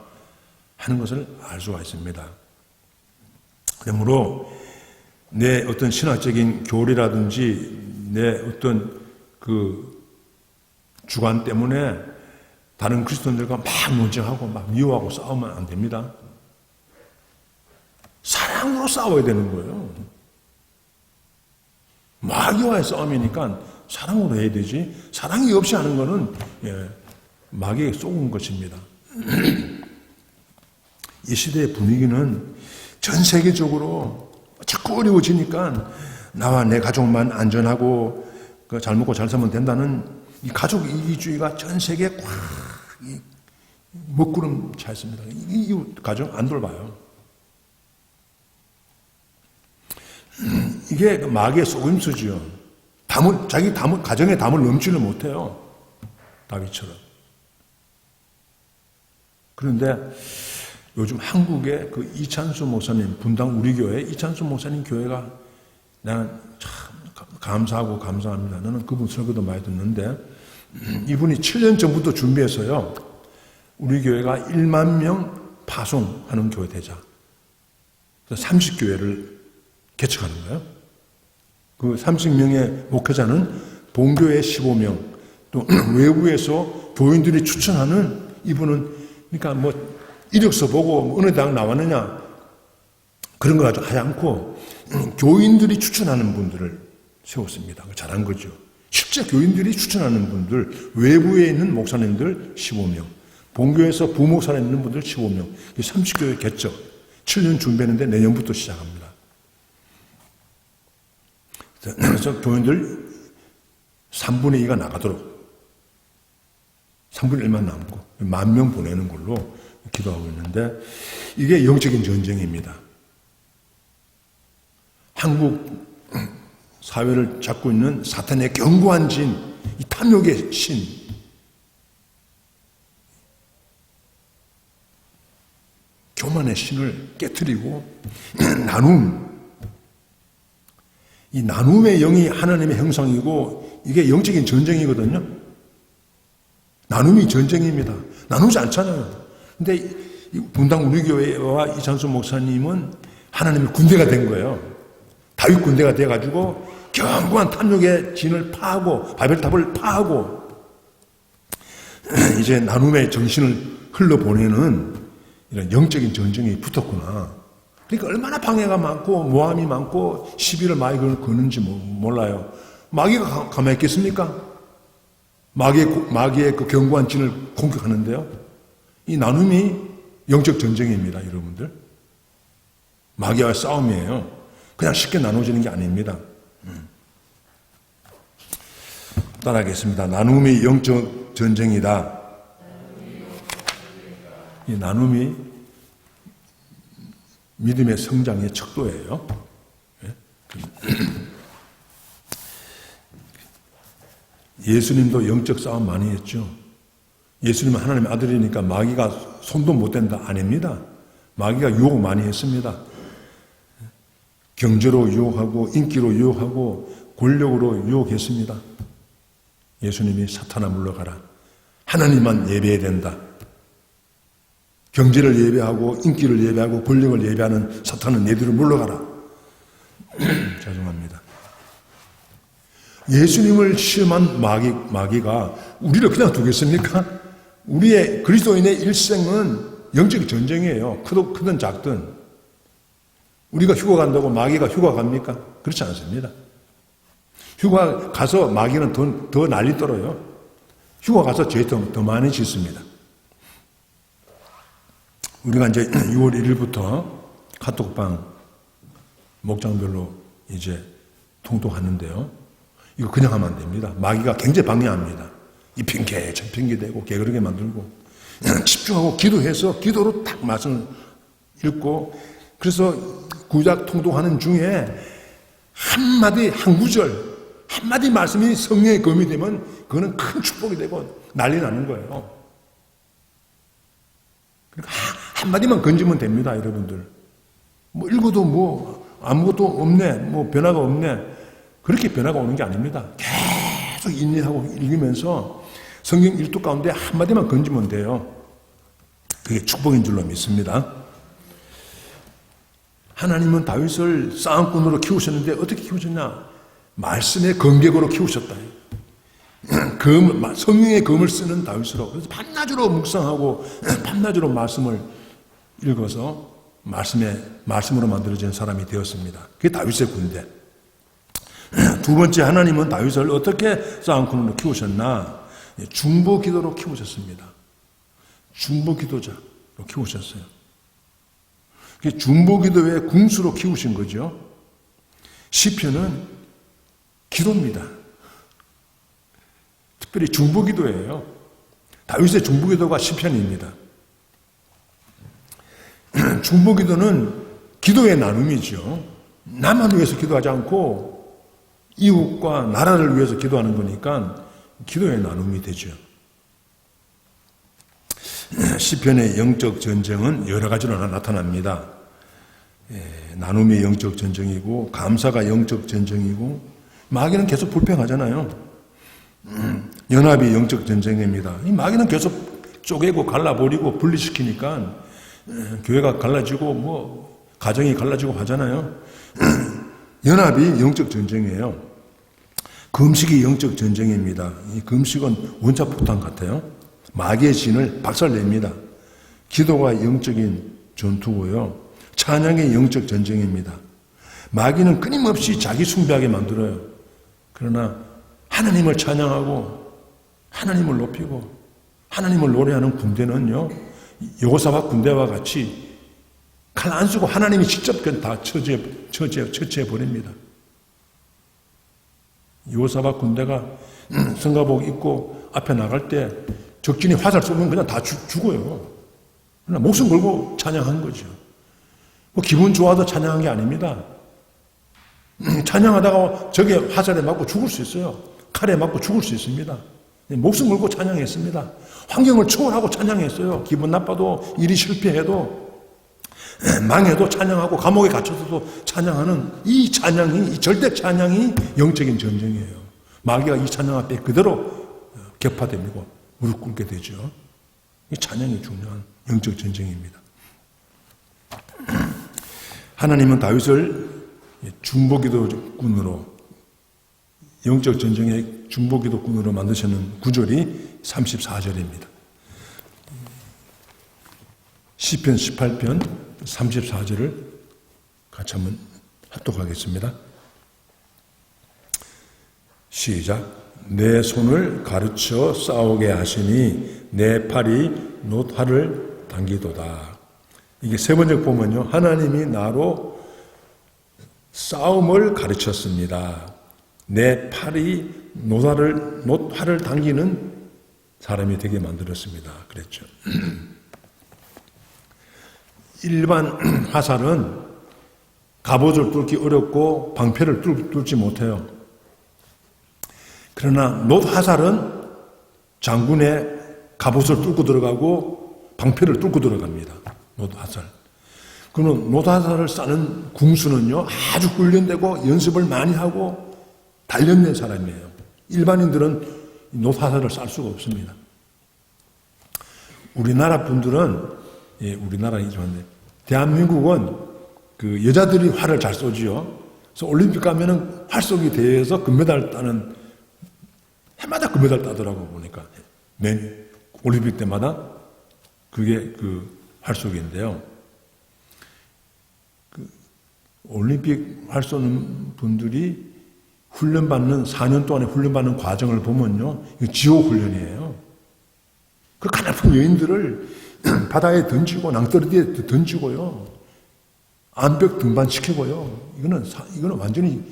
하는 것을 알 수가 있습니다. 그러므로 내 어떤 신학적인 교리라든지 내 어떤 그 주관 때문에 다른 그리스도인들과 막 논쟁하고 막 미워하고 싸우면 안 됩니다. 사랑으로 싸워야 되는 거예요. 마귀와의 싸움이니까 사랑으로 해야 되지. 사랑이 없이 하는 거는 마귀에게 쏘은 것입니다. 이 시대의 분위기는 전 세계적으로 자꾸 어려워지니까 나와 내 가족만 안전하고 잘 먹고 잘 살면 된다는 이 가족 이기주의가 전 세계에 꽉 먹구름 차 있습니다. 이 가정 안 돌봐요. 이게 마귀의 속임수지요. 자기 가정에 담을 넘지를 못해요. 다윗처럼. 그런데 요즘 한국의 그 이찬수 목사님, 분당 우리 교회 이찬수 목사님 교회가 나는 참 감사하고 감사합니다. 나는 그분 설교도 많이 듣는데 이분이 7년 전부터 준비해서요. 우리 교회가 1만 명 파송하는 교회 되자. 그래서 30교회를 개척하는 거예요. 그 30명의 목회자는 본교회 15명, 또 외부에서 교인들이 추천하는 이분은 그러니까 뭐 이력서 보고 어느 대학 나왔느냐 그런 거 가지고 하지 않고 교인들이 추천하는 분들을 세웠습니다. 잘한 거죠. 실제 교인들이 추천하는 분들, 외부에 있는 목사님들 15명, 본교에서 부목사님 있는 분들 15명, 30교회 개척 7년 준비했는데 내년부터 시작합니다. 그래서 교인들 3분의 2가 나가도록 3분의 1만 남고 10,000명 보내는 걸로 기도하고 있는데 이게 영적인 전쟁입니다. 한국 사회를 잡고 있는 사탄의 견고한 진, 이 탐욕의 신, 교만의 신을 깨트리고 이 나눔의 영이 하나님의 형상이고 이게 영적인 전쟁이거든요. 나눔이 전쟁입니다. 나누지 않잖아요. 근데 분당 우리 교회와 이찬수 목사님은 하나님의 군대가 된 거예요. 다윗 군대가 돼가지고 견고한 탐욕의 진을 파하고 바벨탑을 파하고 이제 나눔의 정신을 흘러보내는 이런 영적인 전쟁이 붙었구나. 그러니까 얼마나 방해가 많고 모함이 많고 시비를 많이 거는지 몰라요. 마귀가 가만히 있겠습니까? 마귀의 그 견고한 진을 공격하는데요. 이 나눔이 영적 전쟁입니다, 여러분들. 마귀와의 싸움이에요. 그냥 쉽게 나눠지는 게 아닙니다. 따라하겠습니다. 나눔이 영적 전쟁이다. 이 나눔이 믿음의 성장의 척도예요. 예수님도 영적 싸움 많이 했죠. 예수님은 하나님의 아들이니까 마귀가 손도 못 댄다. 아닙니다. 마귀가 유혹 많이 했습니다. 경제로 유혹하고 인기로 유혹하고 권력으로 유혹했습니다. 예수님이 사탄아 물러가라. 하나님만 예배해야 된다. 경제를 예배하고 인기를 예배하고 권력을 예배하는 사탄은 얘들을 물러가라. 죄송합니다. 예수님을 시험한 마귀가 우리를 그냥 두겠습니까? 우리의 그리스도인의 일생은 영적 전쟁이에요. 크든 작든. 우리가 휴가 간다고 마귀가 휴가 갑니까? 그렇지 않습니다. 휴가 가서 마귀는 더 난리 떨어요. 휴가 가서 죄 더 많이 짓습니다. 우리가 이제 6월 1일부터 카톡방 목장별로 이제 통독하는데요. 이거 그냥 하면 안 됩니다. 마귀가 굉장히 방해합니다. 이 핑계 저 핑계 대고 게으르게 만들고 집중하고 기도해서 기도로 딱 말씀을 읽고 그래서 구약 통독하는 중에 한마디 한 구절 한마디 말씀이 성령의 검이 되면 그거는 큰 축복이 되고 난리 나는 거예요. 그러니까 한마디만 건지면 됩니다, 여러분들. 뭐 읽어도 뭐 아무것도 없네, 뭐 변화가 없네. 그렇게 변화가 오는 게 아닙니다. 계속 인내하고 읽으면서 성경 일독 가운데 한마디만 건지면 돼요. 그게 축복인 줄로 믿습니다. 하나님은 다윗을 싸움꾼으로 키우셨는데 어떻게 키우셨냐? 말씀의 검객으로 키우셨다. 성령의 검을 쓰는 다윗으로. 그래서 밤낮으로 묵상하고 밤낮으로 말씀을 읽어서 말씀으로 만들어진 사람이 되었습니다. 그게 다윗의 군대. 두 번째, 하나님은 다윗을 어떻게 싸움꾼으로 키우셨나? 중보 기도로 키우셨습니다. 중보 기도자로 키우셨어요. 중보 기도의 궁수로 키우신 거죠. 시편은 기도입니다. 특별히 중보 기도예요. 다윗의 중보 기도가 시편입니다. 중보 기도는 기도의 나눔이죠. 나만 위해서 기도하지 않고 이웃과 나라를 위해서 기도하는 거니까 기도의 나눔이 되죠. 시편의 영적 전쟁은 여러 가지로 나타납니다. 나눔이 영적 전쟁이고 감사가 영적 전쟁이고 마귀는 계속 불평하잖아요. 연합이 영적 전쟁입니다. 이 마귀는 계속 쪼개고 갈라버리고 분리시키니까 교회가 갈라지고 뭐 가정이 갈라지고 하잖아요. 연합이 영적 전쟁이에요. 금식이 영적 전쟁입니다. 이 금식은 원자폭탄 같아요. 마귀의 진을 박살냅니다. 기도가 영적인 전투고요. 찬양이 영적 전쟁입니다. 마귀는 끊임없이 자기 숭배하게 만들어요. 그러나 하나님을 찬양하고 하나님을 높이고 하나님을 노래하는 군대는요, 여호사밧 군대와 같이 칼 안 쓰고 하나님이 직접 다 처치해 버립니다. 여호사밧 군대가 성가복 입고 앞에 나갈 때 적진이 화살 쏘면 그냥 다 죽어요. 그러나 목숨 걸고 찬양한 거죠. 뭐 기분 좋아도 찬양한 게 아닙니다. 찬양하다가 저게 화살에 맞고 죽을 수 있어요. 칼에 맞고 죽을 수 있습니다. 목숨 걸고 찬양했습니다. 환경을 초월하고 찬양했어요. 기분 나빠도 일이 실패해도 망해도 찬양하고 감옥에 갇혀서도 찬양하는 이 찬양이, 이 절대 찬양이 영적인 전쟁이에요. 마귀가 이 찬양 앞에 그대로 격파되고 무릎 꿇게 되죠. 이 찬양이 중요한 영적 전쟁입니다. 하나님은 다윗을 중보기도꾼으로, 영적 전쟁의 중보기도꾼으로 만드시는 구절이 34절입니다. 시편 18편 34절을 같이 한번 합독하겠습니다. 시작. 내 손을 가르쳐 싸우게 하시니 내 팔이 노탄을 당기도다. 이게 세 번째 보면요, 하나님이 나로 싸움을 가르쳤습니다. 내 팔이 노탄을 당기는 사람이 되게 만들었습니다. 그랬죠. 일반 화살은 갑옷을 뚫기 어렵고 방패를 뚫지 못해요. 그러나 놋화살은 장군의 갑옷을 뚫고 들어가고 방패를 뚫고 들어갑니다. 놋화살. 그러면 놋화살을 쏴는 궁수는요, 아주 훈련되고 연습을 많이 하고 단련된 사람이에요. 일반인들은 놋화살을 쌀 수가 없습니다. 우리나라 분들은, 우리나라이지만, 대한민국은 그 여자들이 활을 잘 쏘지요. 그래서 올림픽 가면은 활쏘기 대회에서 금메달 따는, 해마다 금메달 따더라고, 보니까. 매 올림픽 때마다 그게 그 활쏘기인데요. 그 올림픽 활 쏘는 분들이 훈련받는, 4년 동안의 훈련받는 과정을 보면요, 이거 지옥훈련이에요. 그 가나픈 여인들을 바다에 던지고 낭떠러지에 던지고요, 암벽 등반시키고요. 이거는 완전히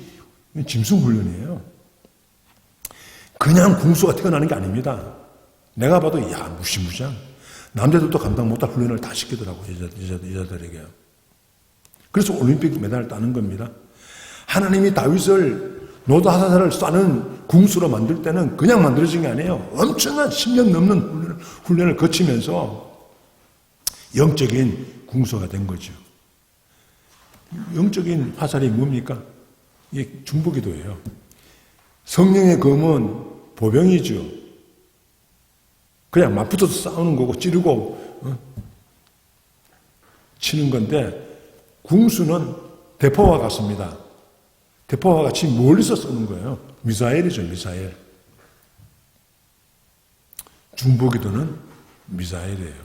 짐승 훈련이에요. 그냥 궁수가 태어나는 게 아닙니다. 내가 봐도 야 무시무시한 남자들도 감당 못할 훈련을 다 시키더라고요. 여자들에게. 그래서 올림픽 메달을 따는 겁니다. 하나님이 다윗을 노다사사를 쏴는 궁수로 만들 때는 그냥 만들어진 게 아니에요. 엄청난 10년 넘는 훈련을 거치면서 영적인 궁수가 된 거죠. 영적인 화살이 뭡니까? 이게 중보기도예요. 성령의 검은 보병이죠. 그냥 맞붙어서 싸우는 거고 찌르고 치는 건데 궁수는 대포와 같습니다. 대포와 같이 멀리서 쏘는 거예요. 미사일이죠, 미사일. 중보기도는 미사일이에요.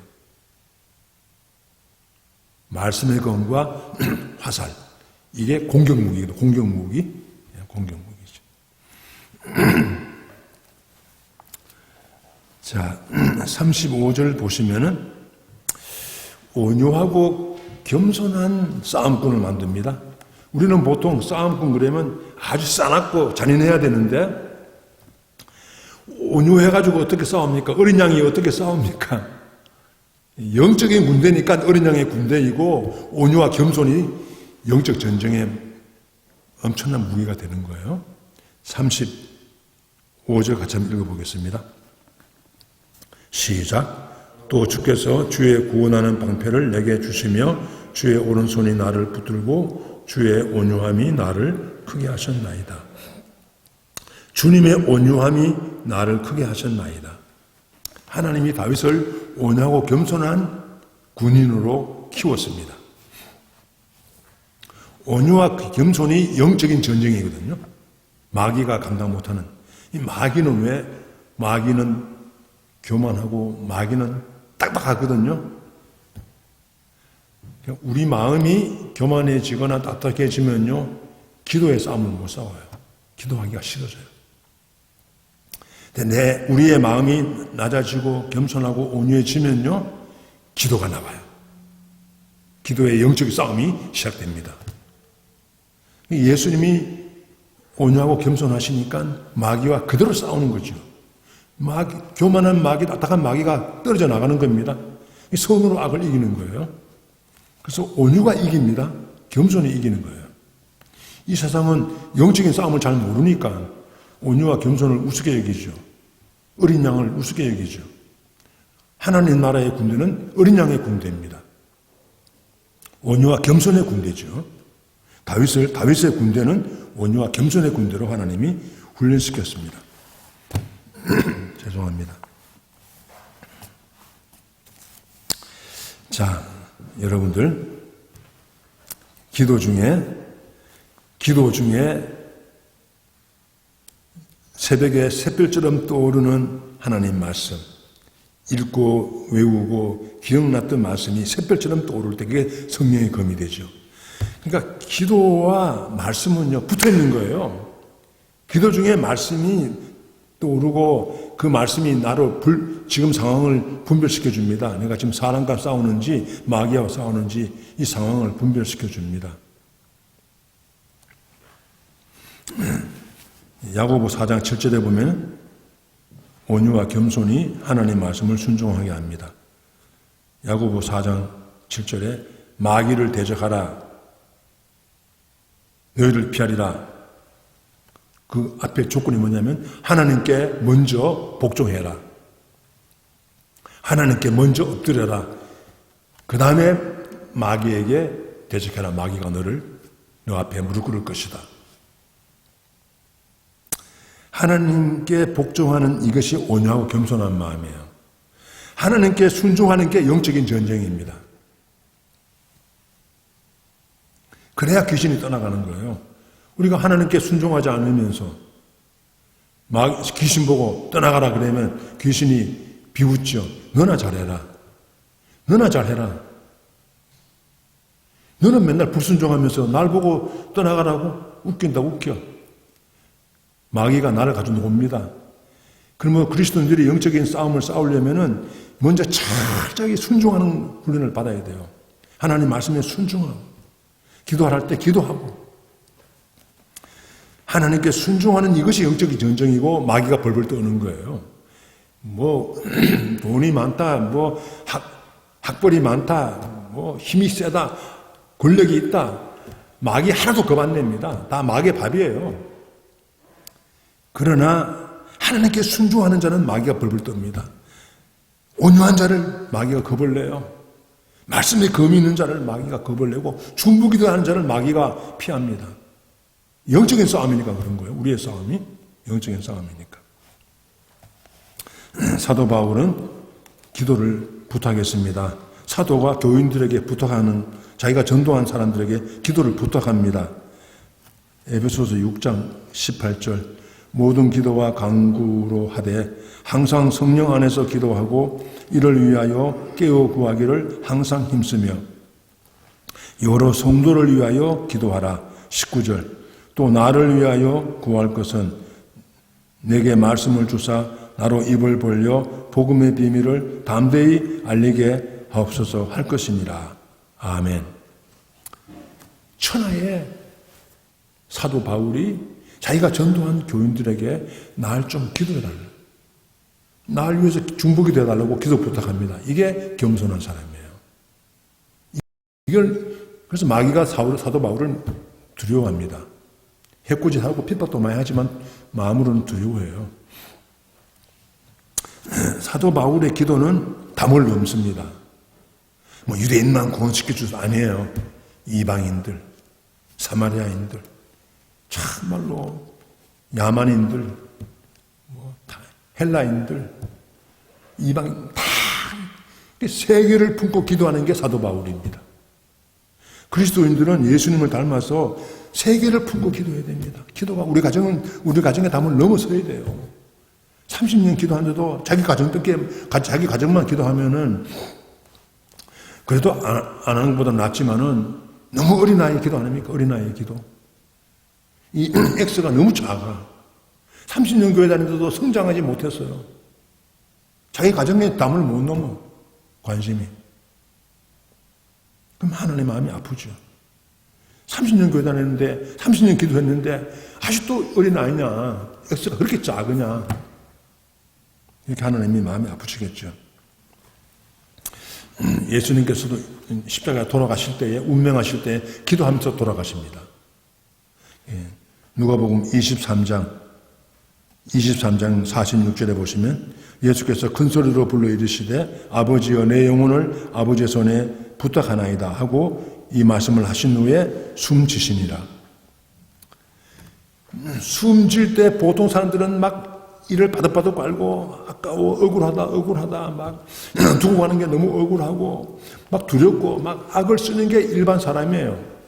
말씀의 검과 화살. 이게 공격무기거든요. 공격무기죠. 자, 35절 보시면은 온유하고 겸손한 싸움꾼을 만듭니다. 우리는 보통 싸움꾼 그러면 아주 싸납고 잔인해야 되는데 온유해가지고 어떻게 싸웁니까? 어린 양이 어떻게 싸웁니까? 영적인 군대니까 어린 양의 군대이고 온유와 겸손이 영적 전쟁의 엄청난 무기가 되는 거예요. 35절 같이 한번 읽어보겠습니다. 시작. 또 주께서 주의 구원하는 방패를 내게 주시며 주의 오른손이 나를 붙들고 주의 온유함이 나를 크게 하셨나이다. 주님의 온유함이 나를 크게 하셨나이다. 하나님이 다윗을 온유하고 겸손한 군인으로 키웠습니다. 온유와 겸손이 영적인 전쟁이거든요. 마귀가 감당 못하는. 이 마귀는 왜? 마귀는 교만하고 마귀는 딱딱하거든요. 우리 마음이 교만해지거나 딱딱해지면요, 기도의 싸움을 못 싸워요. 기도하기가 싫어져요. 근데 우리의 마음이 낮아지고 겸손하고 온유해지면요, 기도가 나와요. 기도의 영적인 싸움이 시작됩니다. 예수님이 온유하고 겸손하시니까 마귀와 그대로 싸우는 거죠. 교만한 마귀, 딱딱한 마귀가 떨어져 나가는 겁니다. 선으로 악을 이기는 거예요. 그래서 온유가 이깁니다. 겸손이 이기는 거예요. 이 세상은 영적인 싸움을 잘 모르니까 온유와 겸손을 우습게 여기죠. 어린 양을 우습게 여기죠. 하나님 나라의 군대는 어린 양의 군대입니다. 온유와 겸손의 군대죠. 다윗의 군대는 온유와 겸손의 군대로 하나님이 훈련시켰습니다. 죄송합니다. 자, 여러분들, 기도 중에 새벽에 샛별처럼 떠오르는 하나님 말씀, 읽고 외우고 기억났던 말씀이 샛별처럼 떠오를 때 그게 성령의 검이 되죠. 그러니까 기도와 말씀은요, 붙어 있는 거예요. 기도 중에 말씀이 떠오르고 그 말씀이 나로 지금 상황을 분별시켜 줍니다. 내가 지금 사람과 싸우는지 마귀와 싸우는지 이 상황을 분별시켜 줍니다. 야고보 4장 7절에 보면 온유와 겸손이 하나님 말씀을 순종하게 합니다. 야고보 4장 7절에 마귀를 대적하라, 너희를 피하리라. 그 앞에 조건이 뭐냐면 하나님께 먼저 복종해라. 하나님께 먼저 엎드려라. 그 다음에 마귀에게 대적해라. 마귀가 너 앞에 무릎 꿇을 것이다. 하나님께 복종하는 이것이 온유하고 겸손한 마음이에요. 하나님께 순종하는 게 영적인 전쟁입니다. 그래야 귀신이 떠나가는 거예요. 우리가 하나님께 순종하지 않으면서 귀신 보고 떠나가라 그러면 귀신이 비웃죠. 너나 잘해라. 너나 잘해라. 너는 맨날 불순종하면서 날 보고 떠나가라고 웃긴다 웃겨. 마귀가 나를 가지고 놉니다. 그러면 그리스도인들이 영적인 싸움을 싸우려면은 먼저 철저하게 순종하는 훈련을 받아야 돼요. 하나님 말씀에 순종하고 기도할 때 기도하고 하나님께 순종하는 이것이 영적인 전쟁이고 마귀가 벌벌 떠는 거예요. 뭐 돈이 많다, 뭐 학벌이 많다, 뭐 힘이 세다, 권력이 있다. 마귀 하나도 겁 안 냅니다. 다 마귀의 밥이에요. 그러나 하나님께 순종하는 자는 마귀가 벌벌 떱니다. 온유한 자를 마귀가 겁을 내요. 말씀에 검이 있는 자를 마귀가 겁을 내고 중부기도하는 자를 마귀가 피합니다. 영적인 싸움이니까 그런 거예요. 우리의 싸움이 영적인 싸움이니까. 사도 바울은 기도를 부탁했습니다. 사도가 교인들에게 부탁하는, 자기가 전도한 사람들에게 기도를 부탁합니다. 에베소서 6장 18절, 모든 기도와 간구로 하되 항상 성령 안에서 기도하고 이를 위하여 깨어 구하기를 항상 힘쓰며 여러 성도를 위하여 기도하라. 19절, 또 나를 위하여 구할 것은 내게 말씀을 주사 나로 입을 벌려 복음의 비밀을 담대히 알리게 하옵소서 할 것이니라. 아멘. 천하의 사도 바울이 자기가 전도한 교인들에게 날 좀 기도해달라, 날 위해서 중보기 되어달라고 기도 부탁합니다. 이게 겸손한 사람이에요. 그래서 마귀가 사도 바울을 두려워합니다. 해코지하고 핍박도 많이 하지만 마음으로는 두려워해요. 사도 바울의 기도는 담을 넘습니다. 뭐 유대인만 구원시킬 줄 아니에요. 이방인들, 사마리아인들, 참말로 야만인들, 뭐 헬라인들, 이방인 다 세계를 품고 기도하는 게 사도 바울입니다. 그리스도인들은 예수님을 닮아서 세계를 품고 기도해야 됩니다. 기도가 우리 가정의 담을 넘어서야 돼요. 30년 기도하는데도 자기 가정만 기도하면은 그래도 안 하는 것보다 낫지만은 너무 어린아이 기도 아닙니까? 어린아이 기도. 이 X가 너무 작아. 30년 교회 다니는데도 성장하지 못했어요. 자기 가정의 담을 못 넘어, 관심이. 그럼 하나님의 마음이 아프죠. 30년 교회 다녔는데, 30년 기도했는데, 아직도 어린아이냐, X가 그렇게 작으냐. 이렇게 하나님이 마음이 아프시겠죠. 예수님께서도 십자가에 돌아가실 때에, 운명하실 때에 기도하면서 돌아가십니다. 누가복음 23장 46절에 보시면 예수께서 큰 소리로 불러 이르시되 아버지여 내 영혼을 아버지의 손에 부탁하나이다 하고 이 말씀을 하신 후에 숨지시니라. 숨질 때 보통 사람들은 막 이를 바득바득 빨고 아까워, 억울하다 막 두고 가는 게 너무 억울하고 막 두렵고 막 악을 쓰는 게 일반 사람이에요.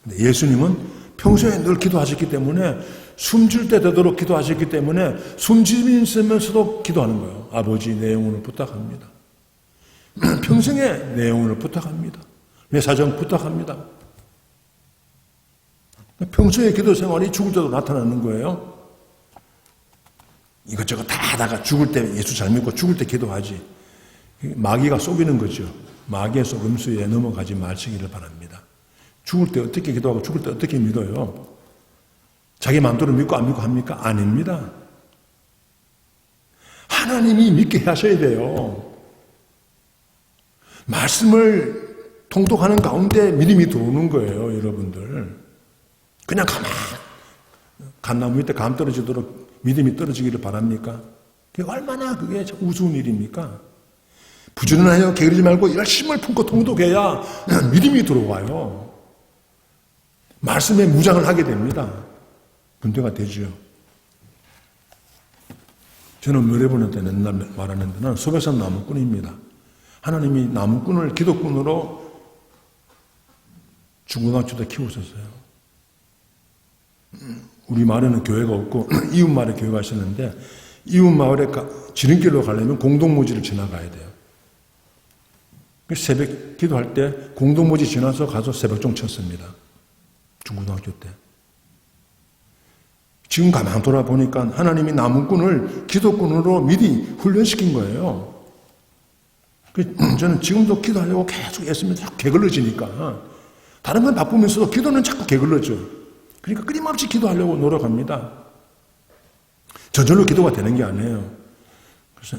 근데 예수님은 평소에 늘 기도하셨기 때문에 숨질 때 되도록 기도하셨기 때문에 숨지면서도 기도하는 거예요. 아버지 내 영혼을 부탁합니다. 평생에 내 영혼을 부탁합니다. 내 사정 부탁합니다. 평소에 기도 생활이 죽을 때도 나타나는 거예요. 이것저것 다 하다가 죽을 때 예수 잘 믿고 죽을 때 기도하지. 마귀가 속이는 거죠. 마귀의 속임수에 넘어가지 마시기를 바랍니다. 죽을 때 어떻게 기도하고 죽을 때 어떻게 믿어요? 자기 마음대로 믿고 안 믿고 합니까? 아닙니다. 하나님이 믿게 하셔야 돼요. 말씀을 통독하는 가운데 믿음이 들어오는 거예요, 여러분들. 그냥 감나무 밑에 감 떨어지도록 믿음이 떨어지기를 바랍니까? 그게 얼마나 그게 우스운 일입니까? 부지런하여 게으르지 말고 열심을 품고 통독해야 믿음이 들어와요. 말씀에 무장을 하게 됩니다. 문제가 되죠. 저는 몇해보는 때 맨날 말하는 데는 소백산 나무꾼입니다. 하나님이 나무꾼을 기도꾼으로 중고등학교 때 키우셨어요. 우리 마을에는 교회가 없고 이웃 마을에 교회가 있었는데 이웃 마을에 지름길로 가려면 공동모지를 지나가야 돼요. 새벽 기도할 때 공동모지 지나서 가서 새벽종 쳤습니다. 중고등학교 때. 지금 가만 돌아보니까 하나님이 나무꾼을 기도꾼으로 미리 훈련시킨 거예요. 저는 지금도 기도하려고 계속 애쓰면 자꾸 게을러지니까. 다른 건 바쁘면서도 기도는 자꾸 게을러져. 그러니까 끊임없이 기도하려고 노력합니다. 저절로 기도가 되는 게 아니에요. 그래서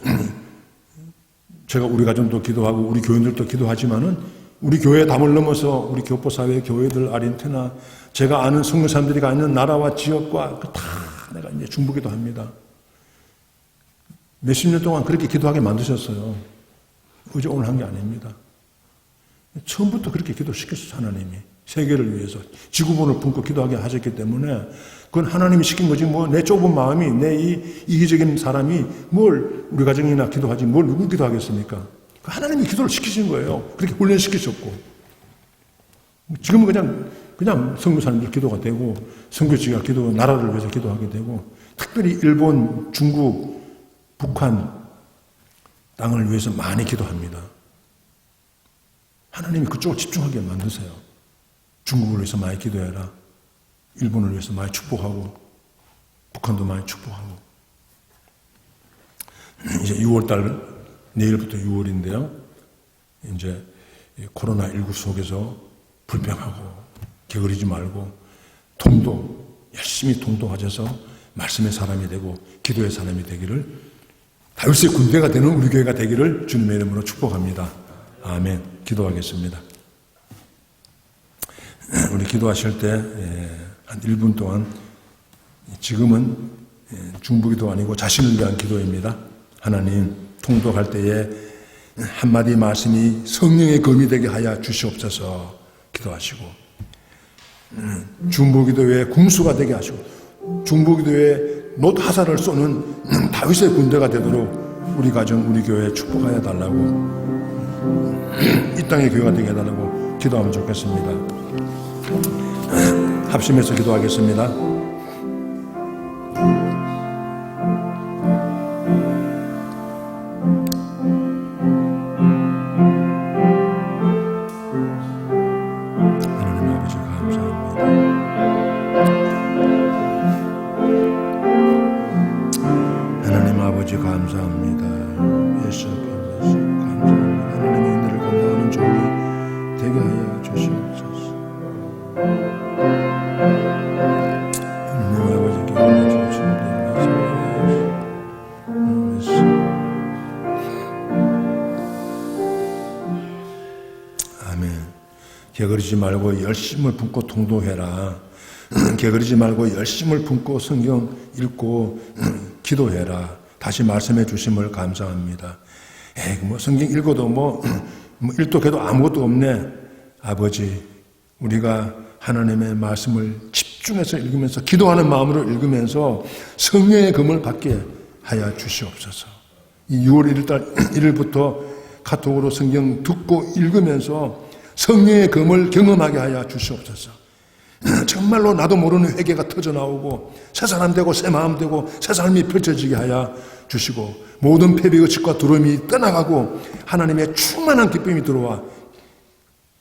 제가 우리 가정도 기도하고 우리 교인들도 기도하지만은 우리 교회 담을 넘어서 우리 교포사회 교회들 아르헨티나 제가 아는 성도 사람들이 있는 나라와 지역과 다 내가 이제 중보기도 합니다. 몇십 년 동안 그렇게 기도하게 만드셨어요. 어제 오늘 한 게 아닙니다. 처음부터 그렇게 기도시켰어요. 하나님이 세계를 위해서 지구본을 품고 기도하게 하셨기 때문에 그건 하나님이 시킨 거지 뭐 내 좁은 마음이 내 이 이기적인 사람이 뭘 우리 가정이나 기도하지 뭘 누구 기도하겠습니까? 하나님이 기도를 시키신 거예요. 그렇게 훈련시키셨고 지금은 그냥 선교 사람들 기도가 되고 선교지가 기도 나라를 위해서 기도하게 되고 특별히 일본, 중국, 북한 땅을 위해서 많이 기도합니다. 하나님이 그쪽을 집중하게 만드세요. 중국을 위해서 많이 기도해라. 일본을 위해서 많이 축복하고 북한도 많이 축복하고 이제 6월달 내일부터 6월인데요. 이제 코로나19 속에서 불평하고 게으르지 말고 열심히 통도하셔서 말씀의 사람이 되고 기도의 사람이 되기를 다윗의 군대가 되는 우리 교회가 되기를 주님의 이름으로 축복합니다. 아멘. 기도하겠습니다. 우리 기도하실 때 한 1분 동안 지금은 중보기도 아니고 자신을 위한 기도입니다. 하나님 통독할 때에 한마디 말씀이 성령의 검이 되게 하여 주시옵소서 기도하시고 중보기도의 군수가 되게 하시고 중보기도의 놋화살을 쏘는 다윗의 군대가 되도록 우리 가정 우리 교회에 축복하여 달라고 이 땅의 교회가 되게 해달라고 기도하면 좋겠습니다. 합심해서 기도하겠습니다. 하나님 아버지 감사합니다. 하나님 아버지 감사합니다. 예수 감사합니다. 하나님의 은혜를 감당하는 종이 되게 하여 주시옵소서. 하나님 아버지께 은혜 주시옵소서. 아멘. 게으르지 말고 열심을 품고 통도해라. 게으르지 말고 열심을 품고 성경 읽고 기도해라. 다시 말씀해 주심을 감사합니다. 뭐 성경 읽어도 뭐 일도 개도 아무것도 없네. 아버지, 우리가 하나님의 말씀을 집중해서 읽으면서 기도하는 마음으로 읽으면서 성령의 검을 받게 하여 주시옵소서. 이 6월 1일부터 카톡으로 성경 듣고 읽으면서 성령의 검을 경험하게 하여 주시옵소서. 정말로 나도 모르는 회개가 터져나오고 새 사람 되고 새 마음 되고 새 삶이 펼쳐지게 하여 주시고 모든 패배의식과 두려움이 떠나가고 하나님의 충만한 기쁨이 들어와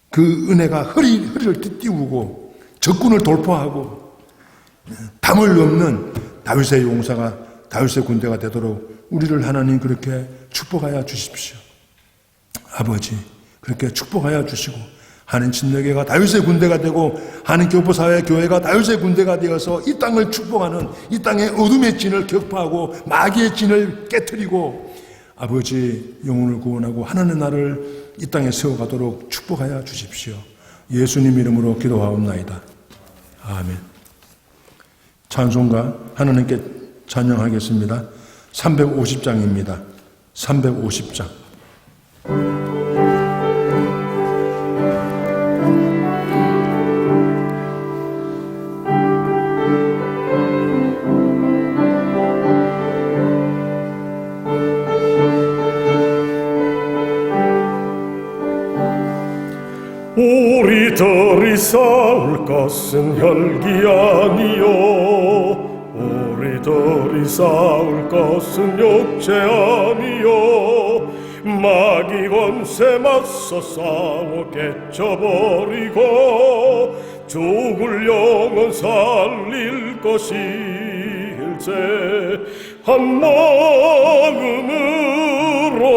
그 은혜가 허리를 띄우고 적군을 돌파하고 담을 넘는 다윗의 용사가 다윗의 군대가 되도록 우리를 하나님 그렇게 축복하여 주십시오. 아버지 그렇게 축복하여 주시고 하는 침례교회가 다윗의 군대가 되고 하는 교포사회 교회가 다윗의 군대가 되어서 이 땅을 축복하는 이 땅의 어둠의 진을 격파하고 마귀의 진을 깨트리고 아버지 영혼을 구원하고 하나님의 나라를 이 땅에 세워가도록 축복하여 주십시오. 예수님 이름으로 기도하옵나이다. 아멘. 찬송가 하나님께 찬양하겠습니다. 350장입니다. 350장. 우리들이 싸울 것은 혈기 아니요 우리들이 싸울 것은 육체 아니요 마귀 권세 맞서 싸워 깨쳐버리고 죽을 영혼 살릴 것일세 한 마음으로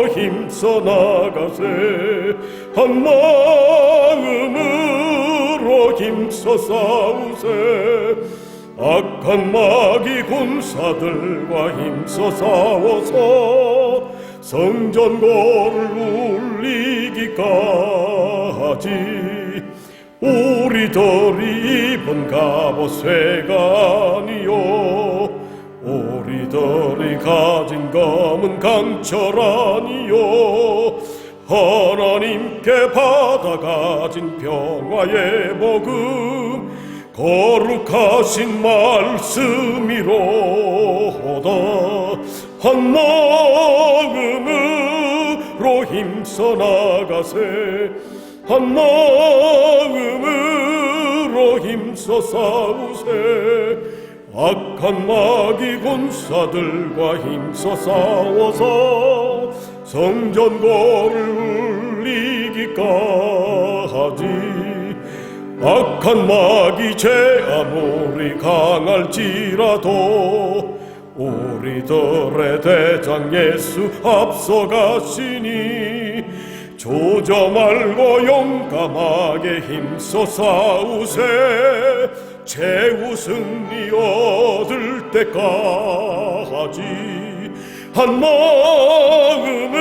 힘써 나가세 한 마음으로 힘써 싸우세. 악한 마귀 군사들과 힘써 싸워서 성전고를 울리기까지 우리들이 입은 갑옷쇠가 아니요 우리들이 가진 검은 강철 아니요 하나님께 받아가진 평화의 복음 거룩하신 말씀이로다. 한 마음으로 힘써 나가세. 한 마음으로 힘써 싸우세. 악한 마귀 군사들과 힘써 싸워서 성전고를 울리기까지 악한 마귀 죄 아무리 강할지라도 우리들의 대장 예수 앞서가시니 조져 말고 용감하게 힘써 싸우세. 최후 승리 얻을 때까지 한 마음으로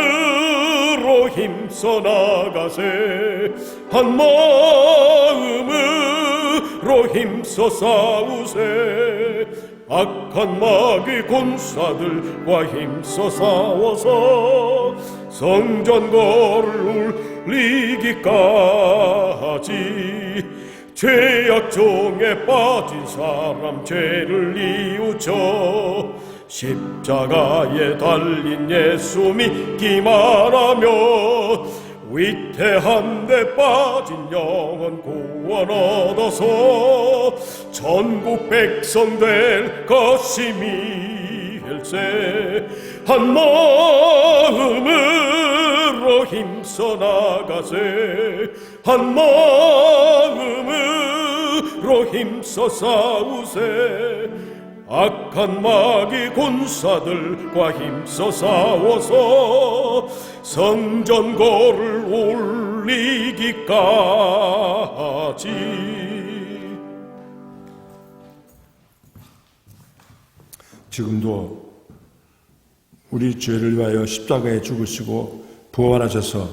힘써 나가세. 한 마음으로 힘써 싸우세. 악한 마귀 군사들과 힘써 싸워서 성전고를 울리기까지 죄악 종에 빠진 사람 죄를 뉘우쳐 십자가에 달린 예수 믿기만 하면 위태한 데 빠진 영혼 구원 얻어서 전국 백성 될 것임일세. 한 마음으로 힘써 나가세. 한 마음으로 힘써 싸우세. 악한 마귀 군사들과 힘써 싸워서 성전고를 울리기까지. 지금도 우리 죄를 위하여 십자가에 죽으시고 부활하셔서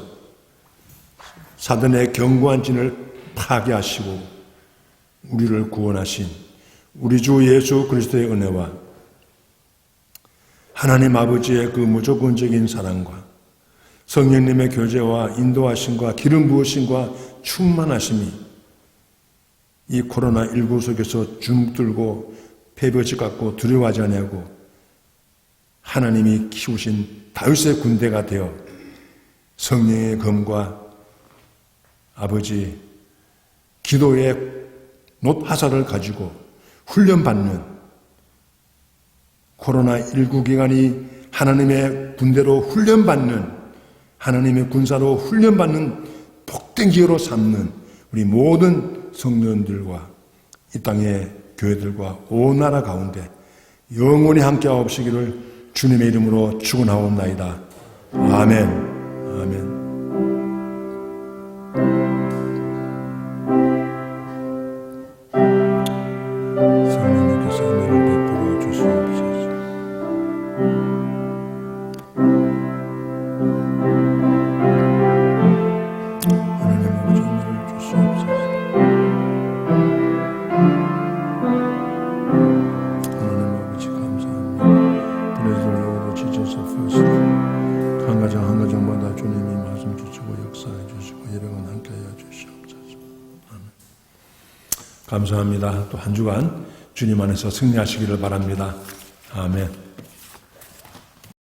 사단의 견고한 진을 파괴하시고 우리를 구원하신 우리 주 예수 그리스도의 은혜와 하나님 아버지의 그 무조건적인 사랑과 성령님의 교제와 인도하심과 기름 부으심과 충만하심이 이 코로나19 속에서 주눅들고 패배지 갖고 두려워하지 않고 하나님이 키우신 다윗의 군대가 되어 성령의 검과 아버지 기도의 놋화살을 가지고 훈련받는 코로나19 기간이 하나님의 군대로 훈련받는 하나님의 군사로 훈련받는 복된 기회로 삼는 우리 모든 성도님들과 이 땅의 교회들과 온 나라 가운데 영원히 함께하옵시기를 주님의 이름으로 축원하옵나이다. 아멘. 아멘. 성령님께서 은혜를 베풀어 주시옵소서. 하나님 아버지 은혜를 주시옵소서. 하나님 아버지 감사합니다. 그래서 지져서 first 한 가정 한 가정마다 주님이 말씀 주시고 역사해 주시고 예배가 함께하여 주시옵소서. 아멘. 감사합니다. 또 한 주간 주님 안에서 승리하시기를 바랍니다. 아멘.